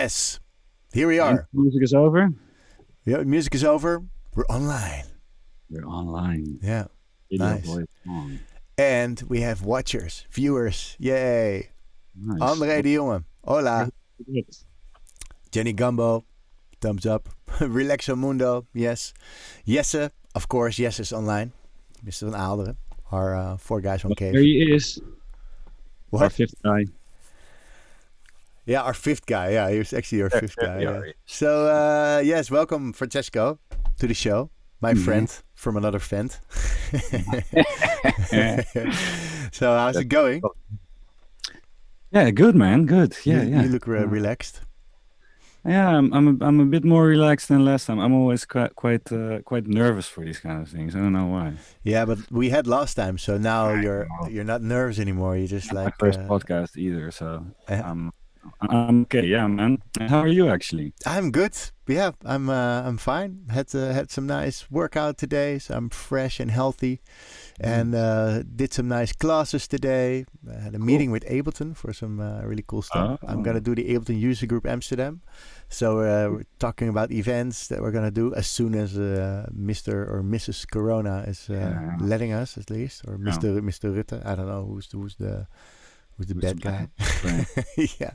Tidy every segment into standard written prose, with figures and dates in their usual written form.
Yes, here we And are. music is over. Yeah, music is over. We're online. We're online. Yeah, Video nice. voice on. And we have watchers, viewers. Yay. Nice. André de Jonge. Hola. Good. Jenny Gumbo. Thumbs up. Relaxo Mundo. Yes. Jesse. Of course, Jesse is online. Mr. Van Aalderen. Our four guys from Cave. There he is. What? Our fifth guy. Yeah, our fifth guy. Yeah, he was actually our fifth guy. Yeah. So, yes, welcome, Francesco, to the show. My friend from another friend. So, how's it going? Yeah, good man, good. Yeah, You look relaxed. Yeah, I'm a bit more relaxed than last time. I'm always quite nervous for these kind of things. I don't know why. Yeah, but we had last time, so now you're not nervous anymore. You're just like my first podcast either, so I'm okay. Yeah, man. How are you actually? I'm good. Yeah, I'm fine. Had some nice workout today, so I'm fresh and healthy. And did some nice classes today. Had a meeting with Ableton for some really cool stuff. I'm gonna do the Ableton User Group Amsterdam. So we're talking about events that we're gonna do as soon as Mr. or Mrs. Corona is letting us, at least, or Mr. Rutte. I don't know who's the bad guy. Yeah.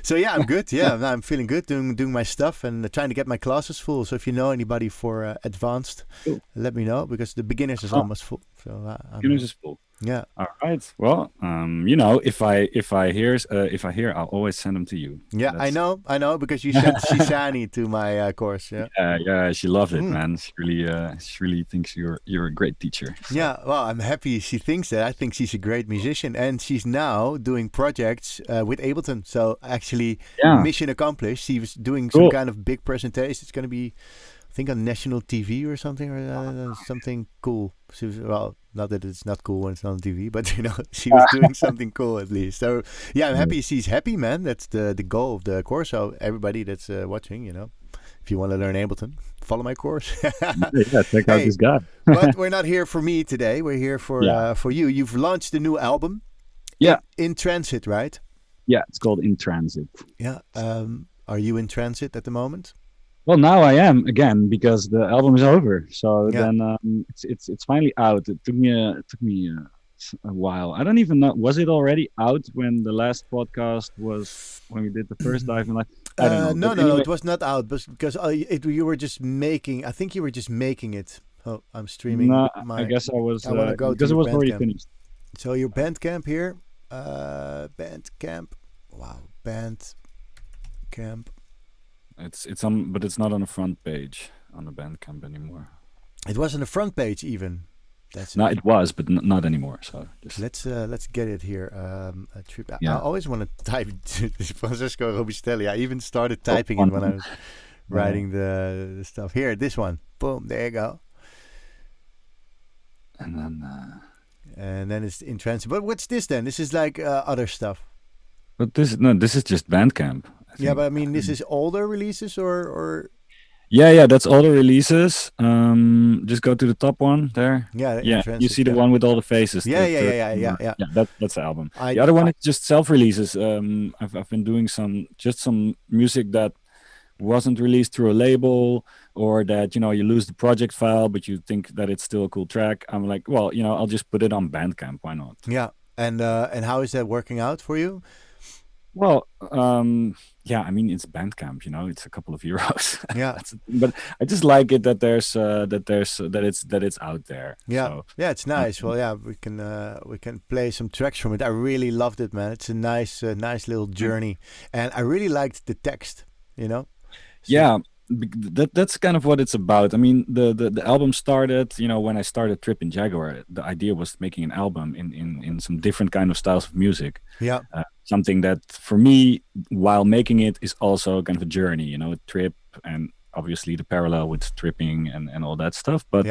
So yeah, I'm good. Yeah, I'm feeling good. Doing my stuff and trying to get my classes full. So if you know anybody for advanced, let me know, because the beginners is almost full. So beginners is full. Yeah. All right. Well, if I hear, I'll always send them to you. Yeah, I know, because you sent Shisani to my course. Yeah. Yeah, she loved it, man. She really thinks you're a great teacher. So. Yeah. Well, I'm happy she thinks that. I think she's a great musician, and she's now doing projects with Ableton. So actually, mission accomplished. She was doing some kind of big presentation. It's going to be, I think, on national TV or something, or something cool. She was, well, not that it's not cool when it's not on TV, but she was doing something cool at least. So yeah, I'm happy she's happy, man. That's the goal of the course. So everybody that's watching, if you want to learn Ableton, follow my course. Yeah, check out this guy. But we're not here for me today. We're here for you. You've launched a new album. Yeah. In transit, right? Yeah, it's called In Transit. Yeah. Are you in transit at the moment? Well, now I am again, because the album is over. So then it's finally out. It took me a while. I don't even know. Was it already out when the last podcast was, when we did the first dive in life? I don't know. No, it was not out, because you were just making. I think you were just making it. Oh, I'm streaming. No, I guess I was. I want to go because it was already finished. So your Bandcamp here, Bandcamp. Wow, Bandcamp. It's on, but it's not on the front page on the Bandcamp anymore. It was on the front page even. It was, but not anymore. So let's get it here. I always want to type Francesco Robistelli. I even started typing it when I was writing the stuff. Here, this one. Boom. There you go. And then it's in transit. But what's this then? This is like other stuff. But this is just Bandcamp. Yeah, but I mean, this is older releases or. Yeah, that's all the releases. Just go to the top one there. Yeah, you see the one with all the faces. Yeah. That's the album. The other one is just self-releases. I've been doing some music that wasn't released through a label, or that you lose the project file, but you think that it's still a cool track. I'm like, well, I'll just put it on Bandcamp. Why not? Yeah, and how is that working out for you? Well, I mean, it's Bandcamp, it's a couple of euros. Yeah, but I just like it that it's out there. Yeah, so, it's nice. Well, yeah, we can play some tracks from it. I really loved it, man. It's a nice little journey, and I really liked the text. So, yeah. That's kind of what it's about. I mean, the album started, when I started Trippin Jaguar. The idea was making an album in some different kind of styles of music. Yeah. Something that for me, while making it, is also kind of a journey, a trip, and obviously the parallel with tripping and all that stuff. But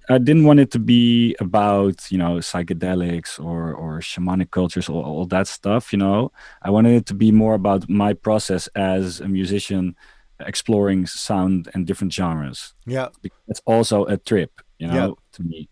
I didn't want it to be about, psychedelics or shamanic cultures, or all that stuff, I wanted it to be more about my process as a musician, exploring sound and different genres. Yeah, it's also a trip, to me.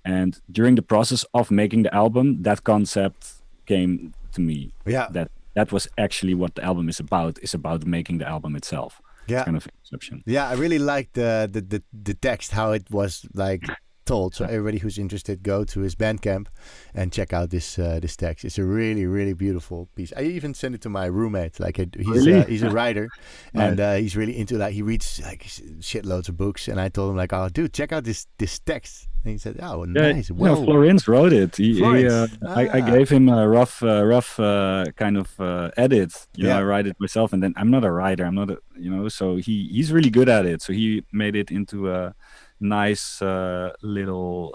And during the process of making the album, that concept came to me. Yeah, that that was actually what the album is about making the album itself. Yeah, kind of exception. Yeah, I really like the text, how it was like told. So everybody who's interested, go to his Bandcamp and check out this text. It's a really beautiful piece. I even sent it to my roommate. Like he's a writer, and he's really into that. He reads like shitloads of books, and I told him like, oh dude, check out this text. And he said, oh nice. Well, Florence wrote it. I gave him a rough kind of edit. I write it myself, and then I'm not a writer. I'm not so he's really good at it. So he made it into a nice little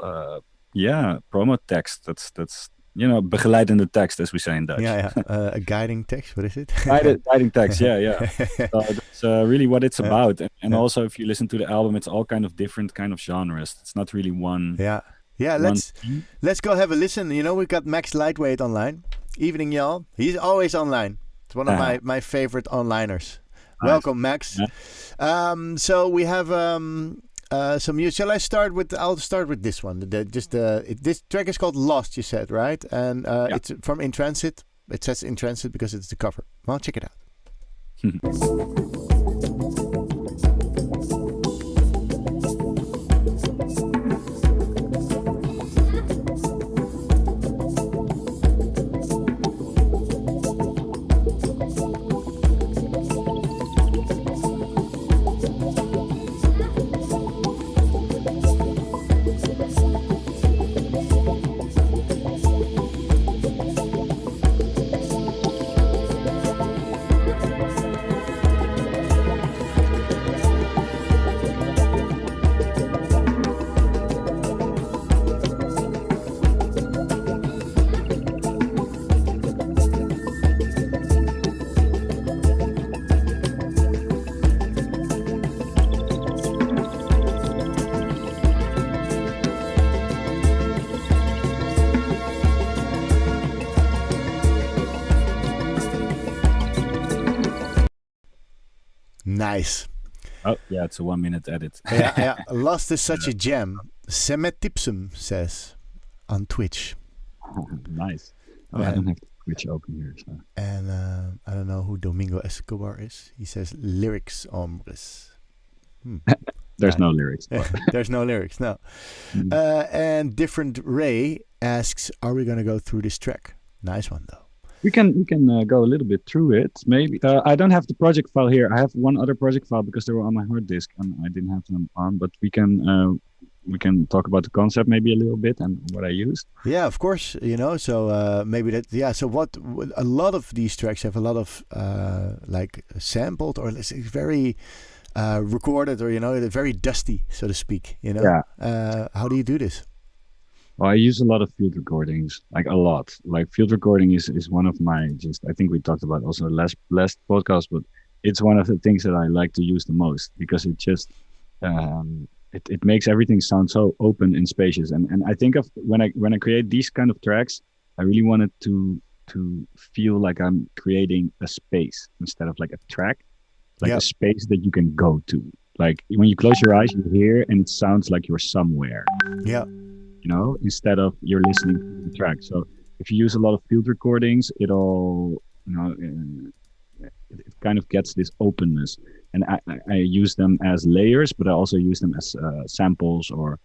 promo text. That's begeleidende text, as we say in Dutch. A guiding text. What is it? Guiding text. Yeah. So that's really what it's about. And also, if you listen to the album, it's all kind of different kind of genres. It's not really one. Yeah. Let's go have a listen. We've got Max Lightweight online. Evening, y'all. He's always online. It's one of my favorite onliners. Nice. Welcome, Max. Yeah. So we have some music. Shall I start with? I'll start with this one. This track is called "Lost." You said, right? And it's from In Transit. It says In Transit because it's the cover. Well, check it out. Nice. Oh, yeah, it's a 1 minute edit. yeah. Lost is such a gem. Semetipsum says on Twitch. Nice. I don't have Twitch open here. So. And I don't know who Domingo Escobar is. He says lyrics hombres. There's no lyrics. There's no lyrics, no. And Different Ray asks, are we going to go through this track? Nice one, though. We can go a little bit through it. Maybe I don't have the project file here. I have one other project file because they were on my hard disk and I didn't have them on. But we can talk about the concept maybe a little bit and what I used. Yeah, of course. So maybe that. Yeah. So what a lot of these tracks have a lot of like sampled or it's very recorded or they're very dusty, so to speak. Yeah. How do you do this? Well, I use a lot of field recordings, like a lot. Like field recording is one of my I think we talked about also last podcast, but it's one of the things that I like to use the most because it just it makes everything sound so open and spacious. And I think of when I create these kind of tracks, I really wanted to feel like I'm creating a space instead of like a track, like a space that you can go to. Like when you close your eyes, you hear and it sounds like you're somewhere. Yeah. Instead of you're listening to the track. So if you use a lot of field recordings, it all, it kind of gets this openness. And I use them as layers, but I also use them as samples, or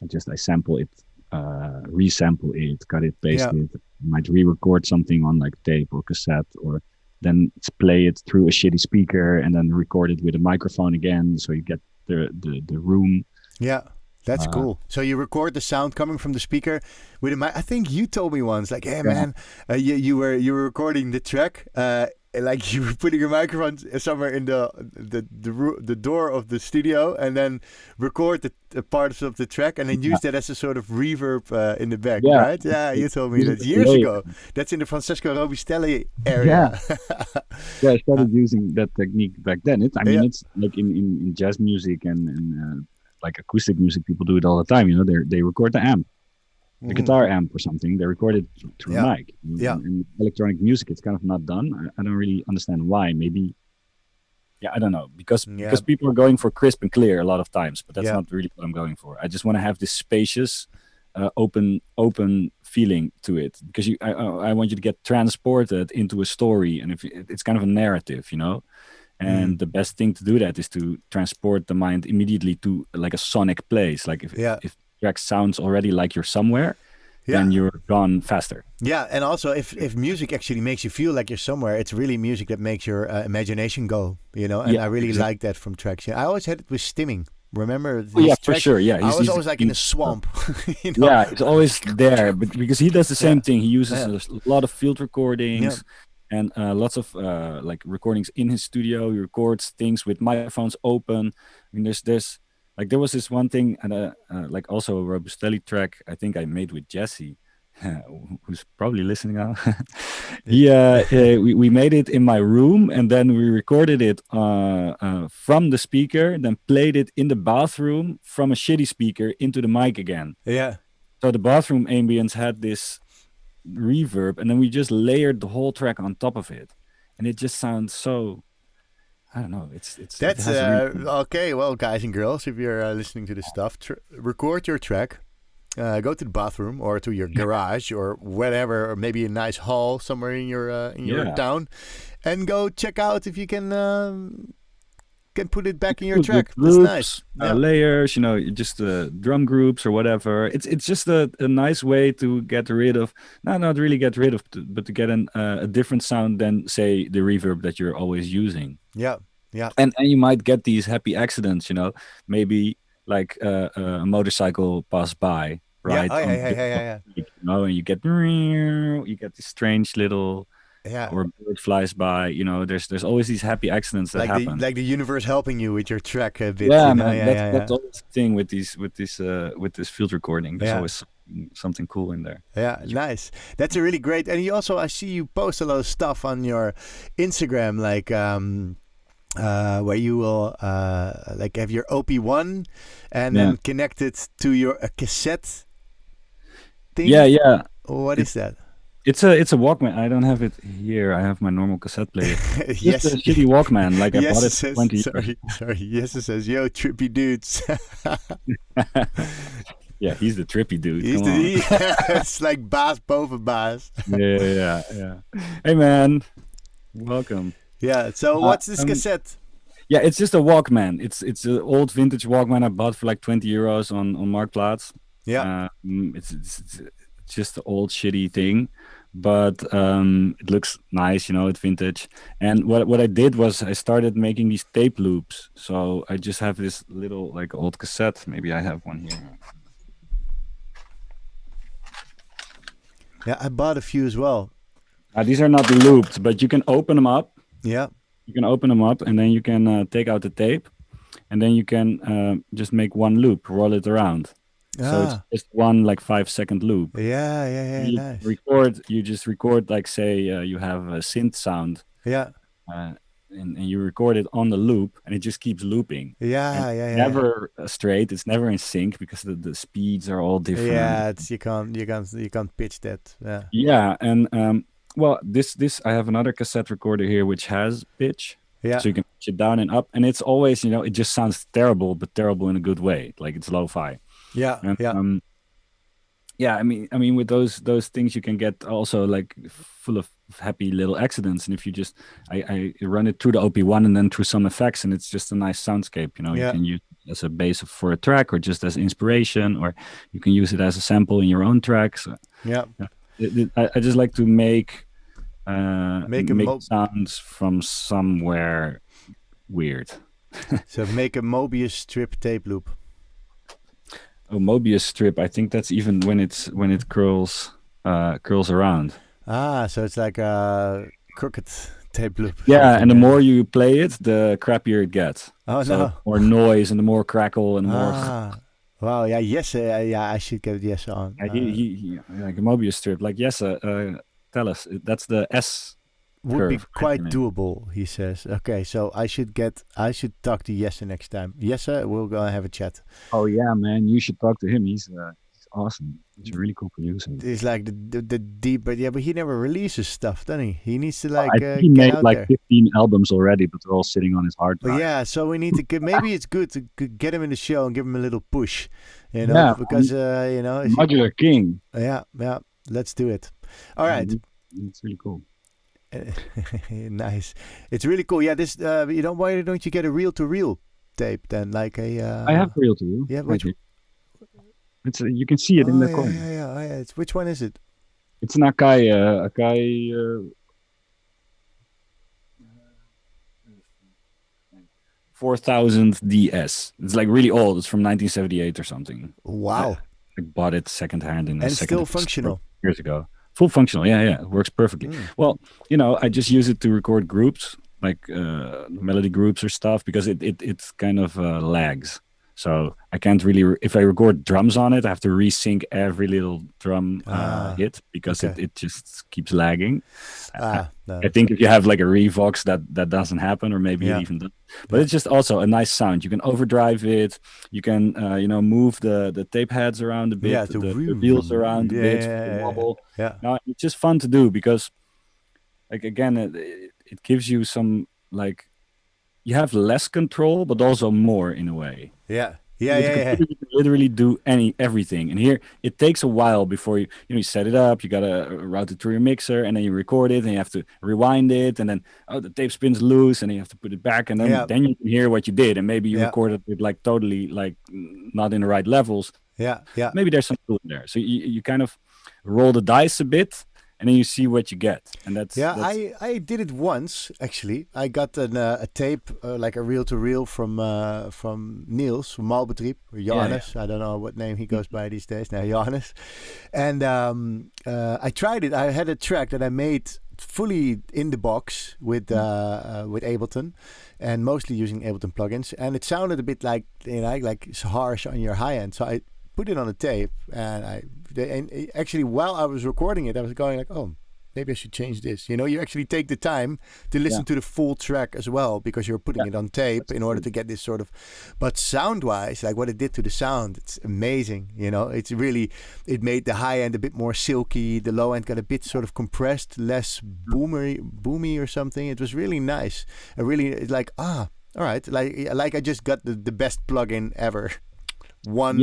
I sample it, resample it, cut it, paste it. I might re-record something on like tape or cassette, or then play it through a shitty speaker and then record it with a microphone again. So you get the room. Yeah. That's cool. So you record the sound coming from the speaker with a mic. I think you told me once, like, "Hey man, you were recording the track, like you were putting your microphone somewhere in the door of the studio, and then record the parts of the track, and then use that as a sort of reverb in the back, right? Yeah, you told me that years ago. That's in the Francesco Robistelli area. Yeah, I started using that technique back then. It's like in jazz music and like acoustic music, people do it all the time. They record the amp, the guitar amp or something. They record it through a mic. In electronic music, it's kind of not done. I don't really understand why. Maybe, I don't know. Because people are going for crisp and clear a lot of times, but that's not really what I'm going for. I just want to have this spacious open feeling to it, because I want you to get transported into a story, and if it's kind of a narrative, you know. And the best thing to do that is to transport the mind immediately to like a sonic place. Like if track sounds already like you're somewhere, then you're gone faster. Yeah, and also if music actually makes you feel like you're somewhere, it's really music that makes your imagination go, you know. And I really like that from tracks. I always had it with stimming. Remember? For sure. Yeah, I was always like in a swamp. You know? Yeah, it's always there, but because he does the same thing. He uses a lot of field recordings and lots of like recordings in his studio. He records things with microphones open. I mean, there's like there was this one thing, and like also a Robustelli track I think I made with Jesse. Who's probably listening now. We made it in my room, and then we recorded it from the speaker, then played it in the bathroom from a shitty speaker into the mic again. Yeah. So the bathroom ambience had this reverb, and then we just layered the whole track on top of it, and it just sounds so, I don't know. That's okay. Well, guys and girls, if you're listening to this stuff, record your track. Go to the bathroom or to your garage or whatever, or maybe a nice hall somewhere in your town, and go check out if you can put it back in your track. Groups, that's nice. Layers, you know, just drum groups or whatever. It's just a nice way to get rid of, not really get rid of, but to get a different sound than say the reverb that you're always using. Yeah. And you might get these happy accidents, you know, maybe like a motorcycle pass by. Right. Yeah. You know, and you get this strange little, or a bird flies by. You know, there's always these happy accidents that happen. Like the universe helping you with your track a bit. Yeah, man. That's always the thing with this field recording. There's always something cool in there. Yeah, nice. That's a really great. And you also, I see you post a lot of stuff on your Instagram, like where you will like have your OP1 and then connect it to your cassette thing. Yeah. What is that? It's a Walkman. I don't have it here. I have my normal cassette player. Yes, it's a shitty Walkman. Like I bought it 20 years. Sorry. Yes, it says, "Yo, trippy dudes." Yeah, he's the trippy dude. It's like Baas boven Baas. Yeah. Hey, man, welcome. Yeah. So what's this cassette? Yeah, it's just a Walkman. It's an old vintage Walkman I bought for like 20 euros on Marktplaats. Yeah. It's just an old shitty thing, but it looks nice, you know, it's vintage. And what I did was I started making these tape loops. So I just have this little like old cassette. Maybe I have one here. Yeah, I bought a few as well. These are not looped, but you can open them up. Yeah. You can open them up, and then you can take out the tape, and then you can just make one loop, roll it around. So it's just one like 5-second loop. Yeah, you nice. You just record like say you have a synth sound. Yeah. And you record it on the loop, and it just keeps looping. Yeah. Never straight. It's never in sync because the speeds are all different. Yeah, you can't pitch that. Yeah. Yeah, and well, this I have another cassette recorder here which has pitch. Yeah. So you can pitch it down and up, and it's always, you know, it just sounds terrible, but terrible in a good way. Like it's lo-fi. Yeah. And, I mean, with those things you can get also like full of happy little accidents. And if you just, I run it through the OP1 and then through some effects, and it's just a nice soundscape. You know, you can use it as a base for a track, or just as inspiration, or you can use it as a sample in your own tracks. I just like to make sounds from somewhere weird. So make a Mobius strip tape loop. Oh, Mobius strip. I think that's even when it curls around. So it's like a crooked tape loop. Yeah, and the more you play it, the crappier it gets. Oh, so no. More noise and the more crackle and more. Wow. Yeah. Yes. I should get yes on. He like a Mobius strip. Like yes. Tell us. That's the S. Would be quite doable, he says. Okay, so I should talk to Jesse next time. Jesse, we'll go and have a chat. Oh yeah, man, you should talk to him. He's awesome. He's a really cool producer. He's like the deep, but he never releases stuff, doesn't he? He needs to like I think he get made out like there. 15 albums already, but they're all sitting on his hard drive. Yeah, so we need to get. Maybe it's good to get him in the show and give him a little push, because Modular King. Yeah, let's do it. All right, it's really cool. Nice. It's really cool. Yeah, this. Why don't you get a reel-to-reel tape then? Like a. I have reel-to-reel. Yeah, which? It's you can see it in the corner. Yeah. Which one is it? It's an Akai 4000 DS. It's like really old. It's from 1978 or something. Wow. I bought it secondhand in and still functional. Years ago. Full functional. Yeah. It works perfectly. Well, I just use it to record groups, like melody groups or stuff, because it kind of lags. So I can't really, if I record drums on it, I have to resync every little drum hit because it just keeps lagging. No. I think if you have like a Revox, that doesn't happen, or maybe it even does. But it's just also a nice sound. You can overdrive it. You can, move the tape heads around a bit, the wheels around a bit, wobble. Yeah. Now, it's just fun to do because, like, again, it gives you some, like, you have less control, but also more in a way. Yeah. You can literally do everything. And here it takes a while before you set it up. You gotta route it through your mixer, and then you record it, and you have to rewind it, and then the tape spins loose, and then you have to put it back, and then you can hear what you did, and maybe you recorded it like totally like not in the right levels. Yeah. Maybe there's some tool in there. So you kind of roll the dice a bit, and then you see what you get, and that's I did it once actually. I got a tape, like a reel-to-reel from Niels from Malbetrieb, or Johannes. I don't know what name he goes by these days now, Johannes. And I tried it. I had a track that I made fully in the box with Ableton, and mostly using Ableton plugins, and it sounded a bit like like it's harsh on your high end. So I put it on a tape, and actually while I was recording it, I was going like, oh, maybe I should change this. You actually take the time to listen to the full track as well, because you're putting it on tape in order to get this sort of. But sound wise, like what it did to the sound, it's amazing. It's really, it made the high end a bit more silky, the low end got a bit sort of compressed, less boomy or something. It was really nice. I really like, all right, like I just got the best plugin ever. One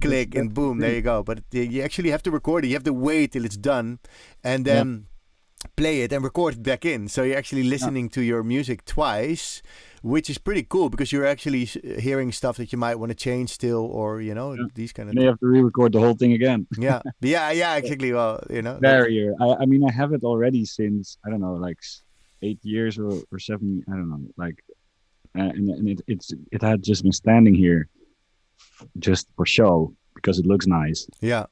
click and boom, there you go. But you actually have to record it. You have to wait till it's done, and then play it and record it back in. So you're actually listening to your music twice, which is pretty cool, because you're actually hearing stuff that you might want to change still, or these kind of. And you have to re-record the whole thing again. yeah, exactly. Well, barrier. I mean, I have it already since, I don't know, like 8 years or 7. I don't know, like, and it had just been standing here just for show because it looks nice. At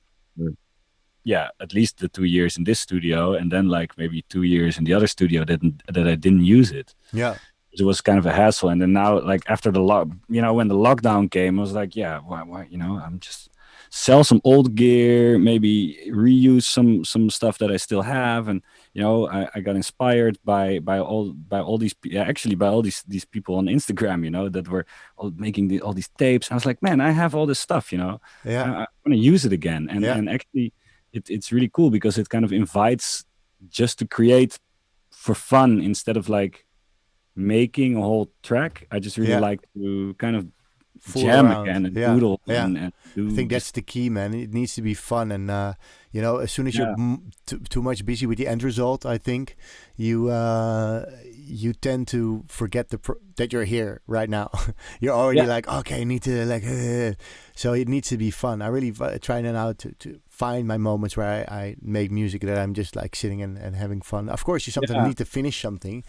least the 2 years in this studio, and then like maybe 2 years in the other studio that I didn't use it. It was kind of a hassle. And then now, like after the when the lockdown came, I was like, why I'm just sell some old gear, maybe reuse some stuff that I still have. And I got inspired by all these people on Instagram, that were all making all these tapes. I was like, man, I have all this stuff, I want to use it again. And actually it's really cool because it kind of invites just to create for fun instead of like making a whole track. I just really like to kind of jam again and doodle and do. I think that's the key, man. It needs to be fun, and as soon as you're too much busy with the end result, I think you tend to forget that you're here right now. You're already like, okay, I need to so it needs to be fun. I really try now to find my moments where I make music that I'm just like sitting and having fun. Of course, you sometimes need to finish something,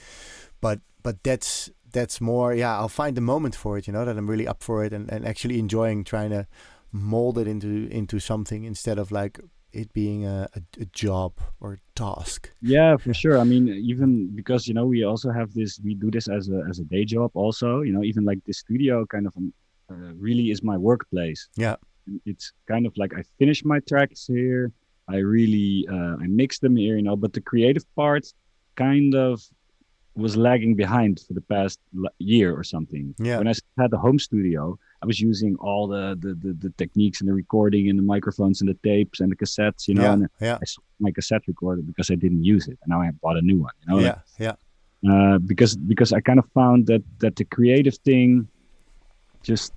but that's more, I'll find the moment for it, that I'm really up for it and actually enjoying trying to mold it into something instead of like it being a job or a task. Yeah, for sure. I mean, even because, we also have this, we do this as a day job also, even like the studio kind of really is my workplace. Yeah. It's kind of like I finish my tracks here. I really, I mix them here, but the creative part kind of was lagging behind for the past year or something. Yeah. When I had the home studio, I was using all the techniques and the recording and the microphones and the tapes and the cassettes, and I sold my cassette recorder because I didn't use it, and now I bought a new one, because I kind of found that the creative thing just,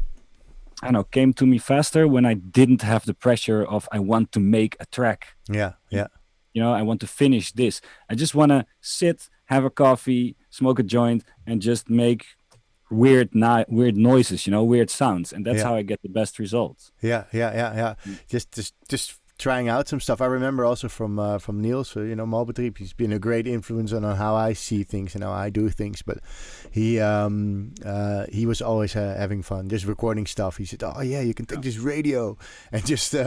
I don't know, came to me faster when I didn't have the pressure of I want to make a track. I want to finish this. I just want to sit, have a coffee, smoke a joint, and just make weird noises, weird sounds, and that's how I get the best results. Just trying out some stuff. I remember also from Niels, Malbetrieb. He's been a great influence on how I see things and how I do things. But he was always having fun, just recording stuff. He said, "Oh yeah, you can take this radio and just put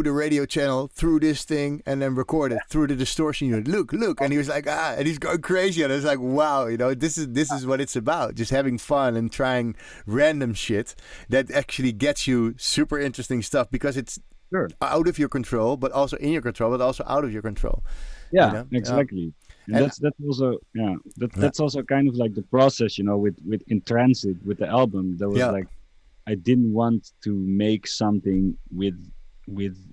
a radio channel through this thing and then record it through the distortion unit. Look." And he was like, and he's going crazy. And I was like, wow, this is what it's about. Just having fun and trying random shit that actually gets you super interesting stuff, because it's out of your control, but also in your control, but also out of your control. Yeah, exactly. And that's also kind of like the process, with In Transit, with the album. There was like, I didn't want to make something with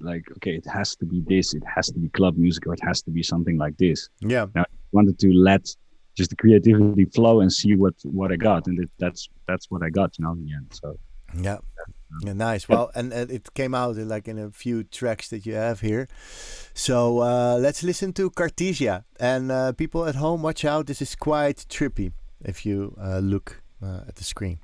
like, okay, it has to be this, it has to be club music, or it has to be something like this. I wanted to let just the creativity flow and see what I got, and that's what I got, in the end. So nice. Well, and it came out in a few tracks that you have here. So let's listen to Cartesia. And people at home, watch out. This is quite trippy if you look at the screen.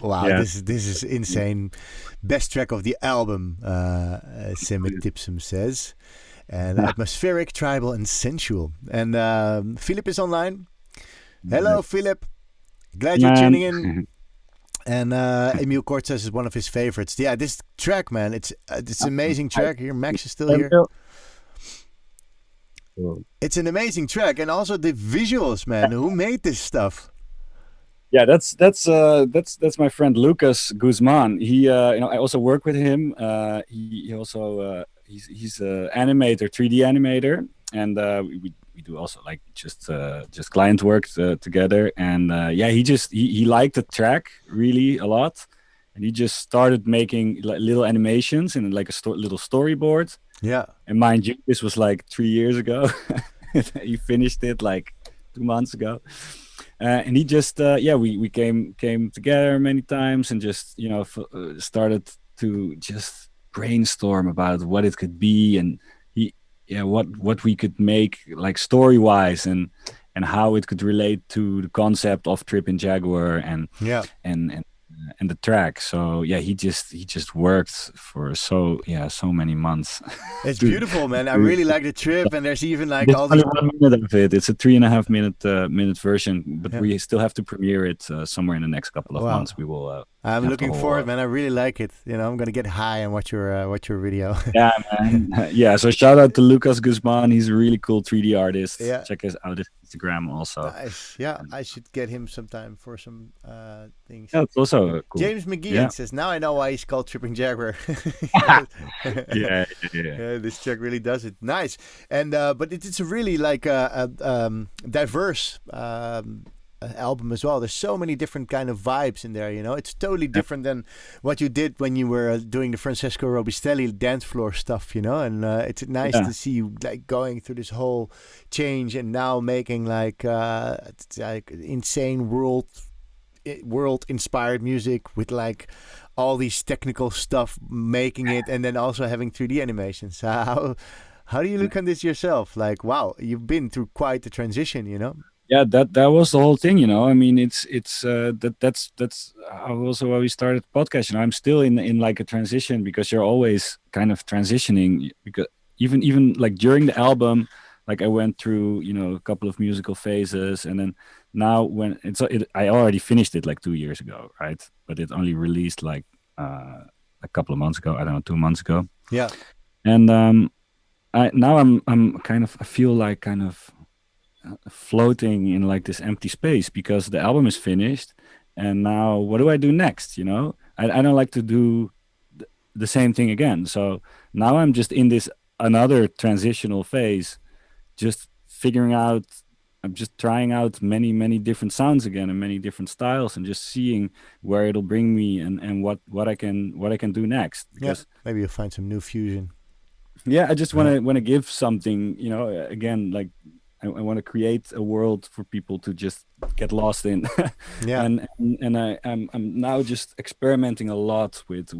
Wow, this is insane. Best track of the album, Simit Tipsum says. And atmospheric, tribal, and sensual. And Philip is online. Hello, Philip. Glad you're tuning in. And Emil Kort says it's one of his favorites. Yeah, this track, man, it's an amazing track. Here, Max is still here. It's an amazing track, and also the visuals, man. Who made this stuff? Yeah, that's my friend Lucas Guzman. He, I also work with him. He also he's an animator, 3D animator, and we do also like just client work together. And he liked the track really a lot, and he just started making like little animations and like a little storyboard. Yeah, and mind you, this was like 3 years ago. He finished it like 2 months ago. And he just we came together many times and just started to just brainstorm about what it could be, and what we could make like story wise, and how it could relate to the concept of Trippin Jaguar and the track. So he just worked for so many months. It's beautiful, man. I really like the trip, and there's even like all only 1 minute of it. It's a 3.5 minute version, but we still have to premiere it somewhere in the next couple of months. We will. I'm looking forward, man. I really like it. I'm gonna get high and watch your video. Yeah, man. Yeah. So shout out to Lucas Guzman. He's a really cool 3D artist. Yeah. Check out his Instagram also. Nice. Yeah, I should get him sometime for some things. Yeah, it's also cool. James McGee says, now I know why he's called Trippin Jaguar. Yeah. This track really does it. Nice. And but it's a really like diverse album as well. There's so many different kind of vibes in there, you know. It's totally different than what you did when you were doing the Francesco Robistelli dance floor stuff, you know. And it's nice to see you like going through this whole change and now making like insane world inspired music with like all these technical stuff making it, and then also having 3D animations. How do you look on this yourself? Like, wow, you've been through quite the transition, you know. Yeah, that was the whole thing, you know. I mean, that's also why we started the podcast. You know, I'm still in like a transition, because you're always kind of transitioning, because even like during the album, like I went through, you know, a couple of musical phases, and then now when I already finished it like 2 years ago, right? But it only released like a couple of months ago. I don't know, 2 months ago. Yeah. And I feel like kind of floating in like this empty space, because the album is finished, and now what do I do next? You know, I don't like to do the same thing again. So now I'm just in this another transitional phase, just figuring out. I'm just trying out many different sounds again and many different styles, and just seeing where it'll bring me and what I can do next. Because maybe you'll find some new fusion. Yeah, I just want to give something, you know, again, like I want to create a world for people to just get lost in. Yeah. And I'm now just experimenting a lot with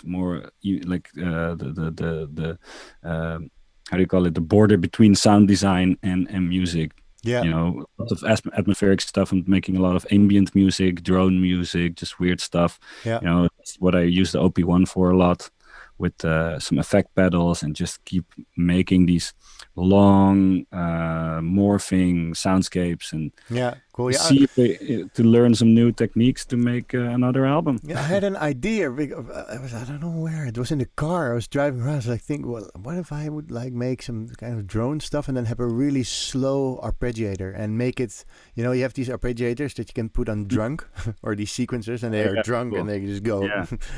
more like the how do you call it, the border between sound design and music. Yeah. You know, lots of atmospheric stuff. I'm making a lot of ambient music, drone music, just weird stuff. Yeah. You know, that's what I use the OP1 for a lot, with some effect pedals, and just keep making these long morphing soundscapes, and cool. See to learn some new techniques to make another album. Yeah, I had an idea. I don't know where. It was in the car. I was driving around. So I think, well, what if I would like make some kind of drone stuff and then have a really slow arpeggiator and make it, you know, you have these arpeggiators that you can put on drunk or these sequencers, and they are drunk, cool. And they just go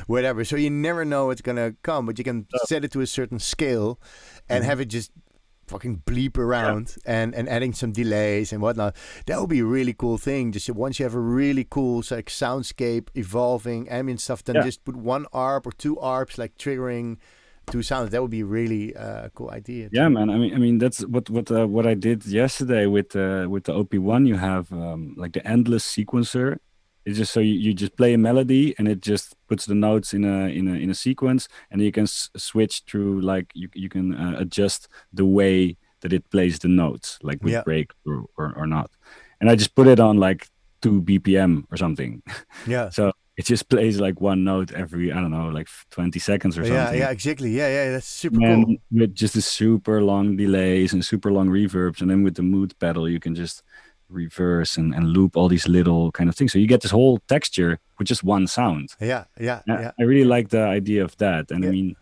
whatever. So you never know what's going to come, but you can set it to a certain scale and have it just fucking bleep around and adding some delays and whatnot. That would be a really cool thing. Just once you have a really cool like soundscape evolving ambient stuff, then just put one ARP or two ARPs like triggering two sounds. That would be really cool idea. Yeah, man. I mean that's what I did yesterday with the OP1. You have like the endless sequencer. It's just so you just play a melody, and it just puts the notes in a sequence, and you can switch through, like you can adjust the way that it plays the notes, like with break or not. And I just put it on like 2 BPM or something. Yeah. So it just plays like one note every, I don't know, like 20 seconds or something. Yeah, exactly. Yeah, that's super cool. With just the super long delays and super long reverbs, and then with the mood pedal, you can just reverse and loop all these little kind of things, so you get this whole texture with just one sound. Yeah. I really like the idea of that. And I mean,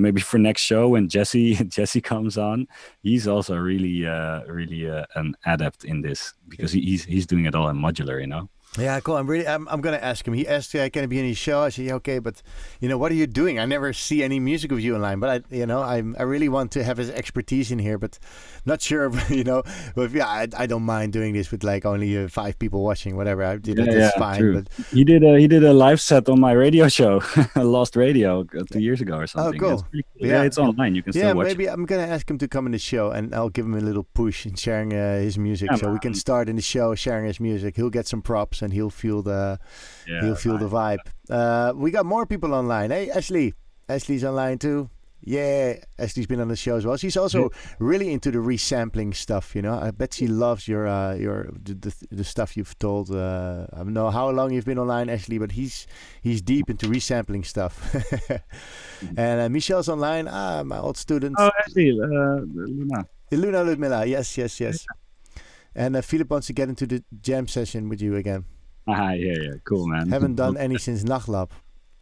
maybe for next show when Jesse comes on, he's also really an adept in this, because he's doing it all in modular, you know. Yeah, cool. I'm gonna ask him. He asked, "Can I be in his show?" I said, "Yeah, okay, but you know, what are you doing? I never see any music of you online, but I really want to have his expertise in here, but not sure, you know. But yeah, I don't mind doing this with like only 5 people watching, whatever. I did it. That's fine. True. But he did a live set on my radio show, Lost Radio, 2 years ago or something. Oh, cool. Cool. Yeah, it's online. You can still watch. Yeah, maybe I'm gonna ask him to come in the show, and I'll give him a little push in sharing his music, so we can start in the show sharing his music. He'll get some props, and he'll feel the vibe. We got more people online. Hey, Ashley. Ashley's online too. Yeah, Ashley's been on the show as well. She's also really into the resampling stuff. You know, I bet she loves the stuff you've told. I don't know how long you've been online, Ashley, but he's deep into resampling stuff. And Michelle's online. My old student. Oh, Ashley, Luna. Luna Ludmilla. Yes. And Philip wants to get into the jam session with you again. Yeah, cool, man. Haven't done any since Nachtlab.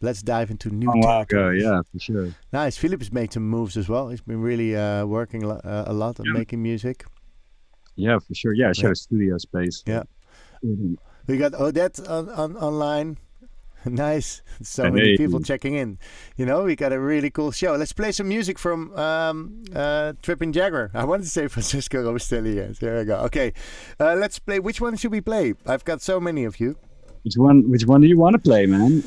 Let's dive into new territory. Yeah, for sure. Nice. Philip has made some moves as well. He's been really working a lot on making music. Yeah, for sure. Yeah, share studio space. Yeah. We got Odette online. Nice. So many people checking in. You know, we got a really cool show. Let's play some music from Trippin Jaguar. I wanted to say Francisco Rostelli. Yes, there we go. Okay, let's play. Which one should we play? I've got so many of you. Which one do you want to play, man?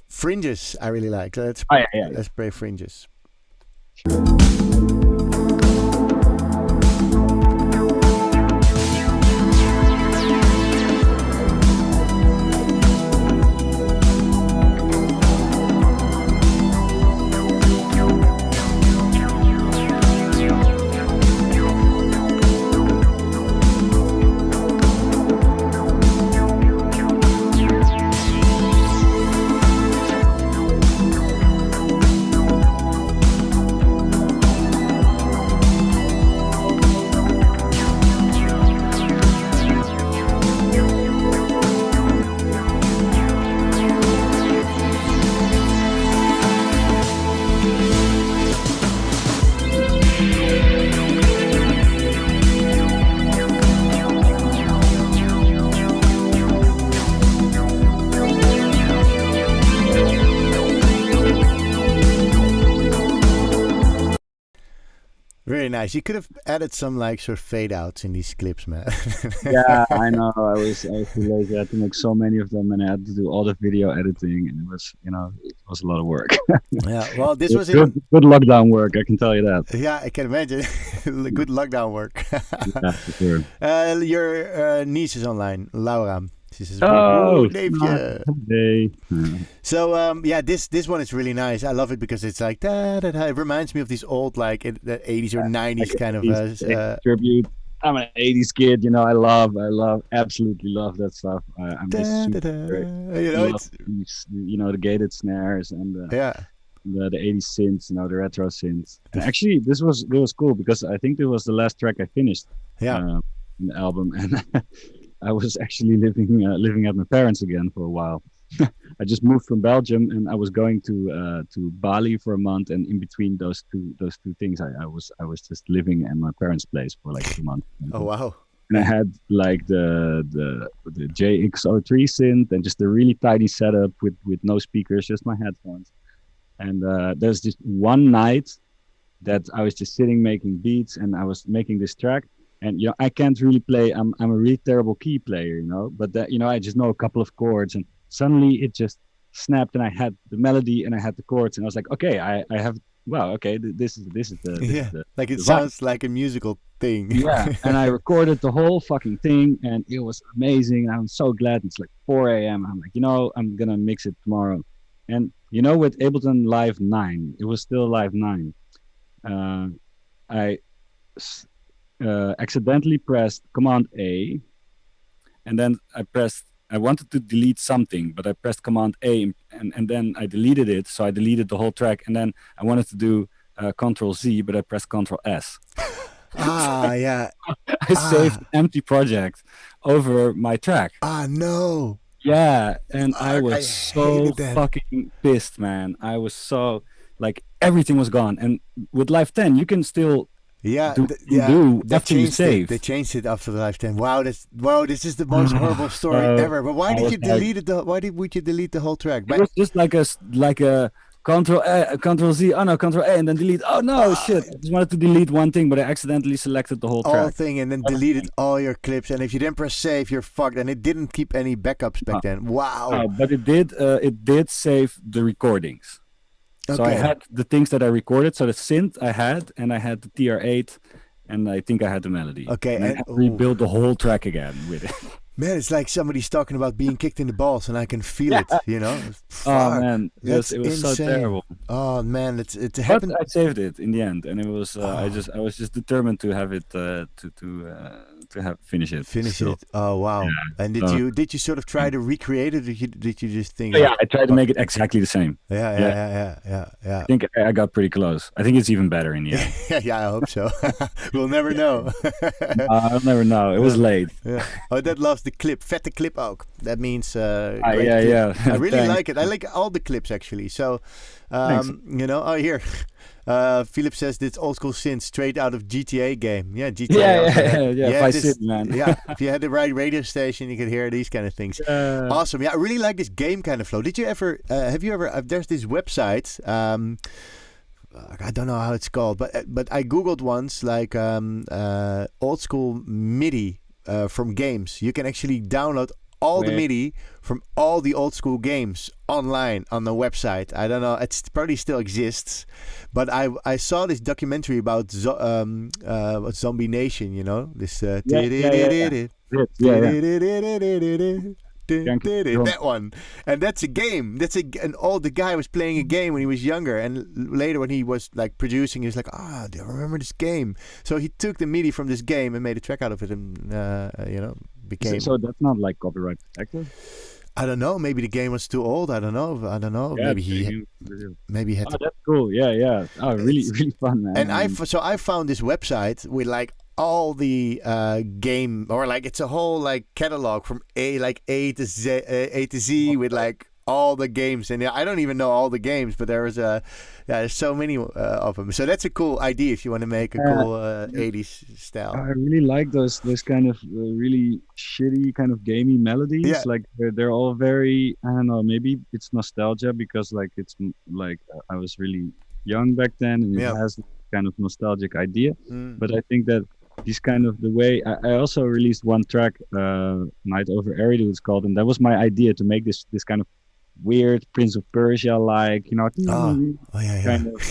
Fringes, I really like. Let's play Fringes. Very nice. You could have added some like sort of fade outs in these clips, man. Yeah, I know. I was too lazy. I had to make so many of them, and I had to do all the video editing, and it was a lot of work. Yeah. Well, this was good lockdown work. I can tell you that. Yeah, I can imagine. Good lockdown work. Yeah, for sure. Your niece is online, Laura. She says, Hey. So this one is really nice. I love it because it's like it reminds me of these old like the 80s or 90s kind of tribute. I'm an 80s kid, I absolutely love that stuff. I'm just the gated snares and the 80s synths, the retro synths. And actually, this was cool because I think it was the last track I finished in the album, and I was actually living at my parents again for a while. I just moved from Belgium, and I was going to Bali for a month, and in between those two things, I was just living at my parents' place for like 2 months. Oh wow! And I had like the JX03 synth and just a really tiny setup with no speakers, just my headphones. And there's just one night that I was just sitting making beats, and I was making this track. And I can't really play. I'm a really terrible key player, But that, I just know a couple of chords, and suddenly it just snapped, and I had the melody and I had the chords, and I was like, okay, I have. Wow, okay, this is the like it sounds like a musical thing. Yeah, and I recorded the whole fucking thing, and it was amazing. I'm so glad. It's like 4 a.m. I'm like, I'm gonna mix it tomorrow. And with Ableton Live 9, it was still Live 9. I accidentally pressed Command A, and then I wanted to delete something, but I pressed Command A, and then I deleted it, so I deleted the whole track, and then I wanted to do Control Z, but I pressed Control S. Yeah. I saved an empty project over my track. No. Yeah, and I was so fucking pissed, man. I was so, like, everything was gone. And with Live 10, you can still do after you save. They changed it after the Live 10. Wow, this is the most horrible story ever. But why did you delete it? Would you delete the whole track? It was just like a Control Z. Oh no, Control A, and then delete. Oh no, shit! I just wanted to delete one thing, but I accidentally selected the whole track. Thing, and then deleted all your clips. And if you didn't press save, you're fucked. And it didn't keep any backups back then. Wow. But it did. It did save the recordings. Okay. So I had the things that I recorded. So the synth I had, and I had the TR8, and I think I had the melody. Okay, and I rebuilt the whole track again with it. Man, it's like somebody's talking about being kicked in the balls, and I can feel it. Fuck. Oh man, it was so terrible. Oh man, it happened. But I saved it in the end, and it was I was just determined to have it finish it. Finish it. Oh wow! Yeah. And did you sort of try to recreate it? Or did you just think? Yeah, I tried to make it exactly the same. Yeah. I think I got pretty close. I think it's even better in the end. Yeah, I hope so. We'll never know. I'll never know. It was late. Yeah. Oh, that loves the clip. Vette clip ook. That means. Yeah. I really like it. I like all the clips actually. So. Thanks. You know, oh here, Philip says this old school synth straight out of GTA game. Yeah, GTA. Yeah. Vice City, man. Yeah, if you had the right radio station, you could hear these kind of things. Awesome. Yeah, I really like this game kind of flow. Did you ever? Have you ever? There's this website. I don't know how it's called, but I googled once like old school MIDI from games. You can actually download all the MIDI from all the old school games online on the website. I don't know, it probably still exists, but I saw this documentary about Zombie Nation. You know this. That one, and that's a game. The guy was playing a game when he was younger, and later when he was like producing, he was like, do you remember this game? So he took the MIDI from this game and made a track out of it, and became. So that's not like copyright protected. I don't know. Maybe the game was too old. I don't know. Yeah, maybe he had. Oh, that's cool. Yeah. Oh, really fun, man. And I found this website with like all the game, or like it's a whole like catalog from A to Z with like all the games, and I don't even know all the games, but there's so many of them. So that's a cool idea if you want to make a cool 80s style. I really like those kind of really shitty kind of gamey melodies. Yeah. Like they're all very, I don't know, maybe it's nostalgia because like it's like I was really young back then, and it has kind of nostalgic idea. But I think that these kind of the way I also released one track, Night Over Eridu it's called, and that was my idea to make this kind of weird Prince of Persia like, you know, kind of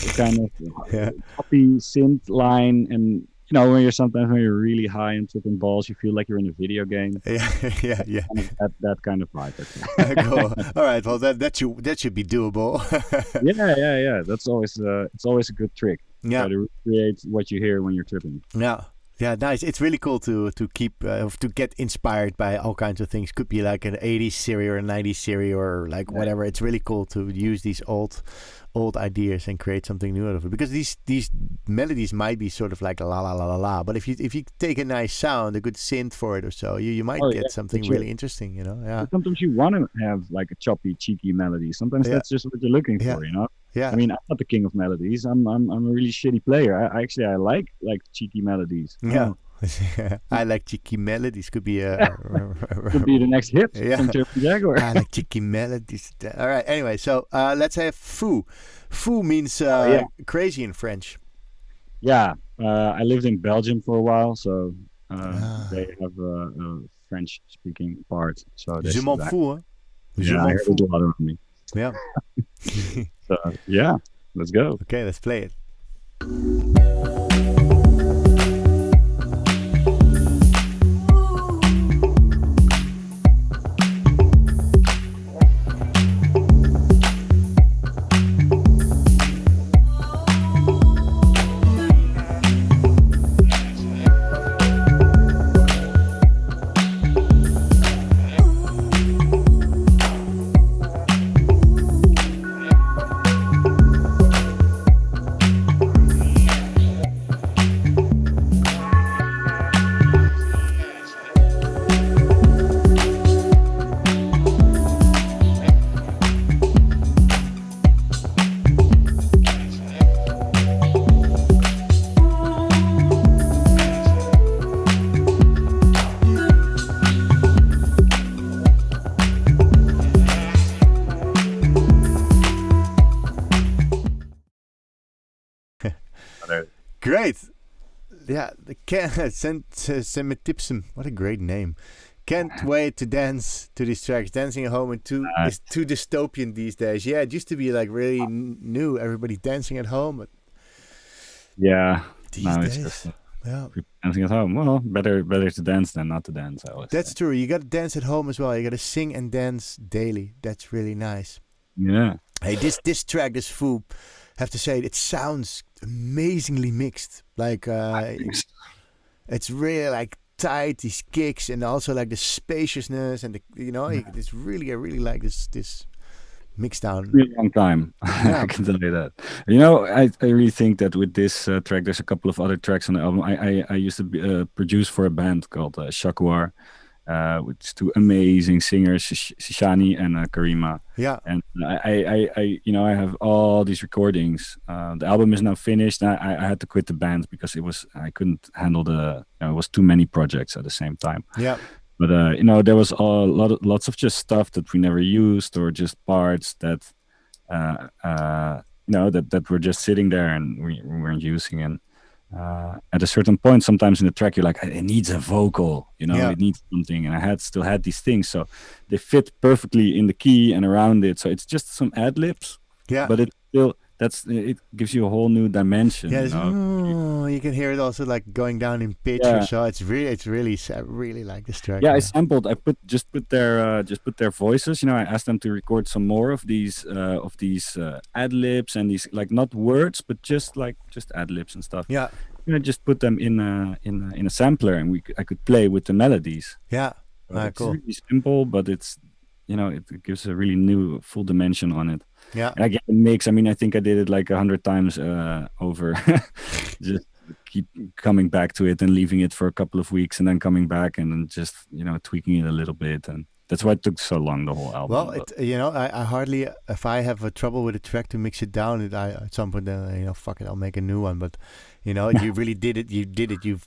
poppy synth line, and you know when you're really high and tripping balls, you feel like you're in a video game. Yeah. That kind of vibe. Cool. All right, well that should be doable. Yeah. That's always it's always a good trick. Yeah, to recreate what you hear when you're tripping. Yeah, nice. It's really cool to keep to get inspired by all kinds of things. Could be like an 80s series or a 90s series or like whatever. It's really cool to use these old ideas and create something new out of it. Because these melodies might be sort of like la la la la la, but if you take a nice sound, a good synth for it or so, you might get something really interesting. You know, yeah. But sometimes you want to have like a choppy, cheeky melody. Sometimes that's just what you're looking for. You know. Yeah. I mean, I'm not the king of melodies. I'm a really shitty player. I like cheeky melodies. Yeah. I like cheeky melodies. Could be could be the next hit from Trippin Jaguar. I like cheeky melodies. All right. Anyway, so let's have fou. Fou means crazy in French. Yeah. I lived in Belgium for a while, so they have a French-speaking part. So Je m'en fous, hein? Yeah, I heard it a lot around me. Yeah. So, yeah, let's go. Okay, let's play it. Great. Yeah, Semitipsum. What a great name. Can't wait to dance to these tracks. Dancing at home is too dystopian these days. Yeah, it used to be like really new. Everybody dancing at home. But these days, it's just dancing at home. Well, better to dance than not to dance. That's true. You got to dance at home as well. You got to sing and dance daily. That's really nice. Yeah. Hey, this track, this fou, have to say it sounds amazingly mixed. Like it's really like tight, these kicks, and also like the spaciousness and it's really, I really like this mix down. Really long time. I can tell you that. You know, I really think that with this track, there's a couple of other tracks on the album. I used to produce for a band called Jaguar. with two amazing singers, Shishani and Karima. Yeah. And I have all these recordings. The album is now finished. I had to quit the band because I couldn't handle it was too many projects at the same time. Yeah. But there was lots of just stuff that we never used, or just parts that that were just sitting there and we weren't using. And at a certain point, sometimes in the track, you're like, it needs a vocal, it needs something. And I still had these things, so they fit perfectly in the key and around it. So it's just some ad libs, but it's still it gives you a whole new dimension. Yeah, you can hear it also like going down in pitch or so. It's really I really like this track. Yeah, I sampled. I put their voices. I asked them to record some more of these ad libs and these, like, not words but just ad libs and stuff. Yeah. I just put them in a sampler, and I could play with the melodies. Yeah. It's cool. really simple, but it's it gives a really new full dimension on it. Yeah. And I get the mix. I mean, I think I did it like 100 times over. Just keep coming back to it and leaving it for a couple of weeks and then coming back and then just, tweaking it a little bit. And that's why it took so long, the whole album. Well, I hardly, if I have a trouble with a track to mix it down, at some point then, fuck it, I'll make a new one. But, you really did it. You did it. You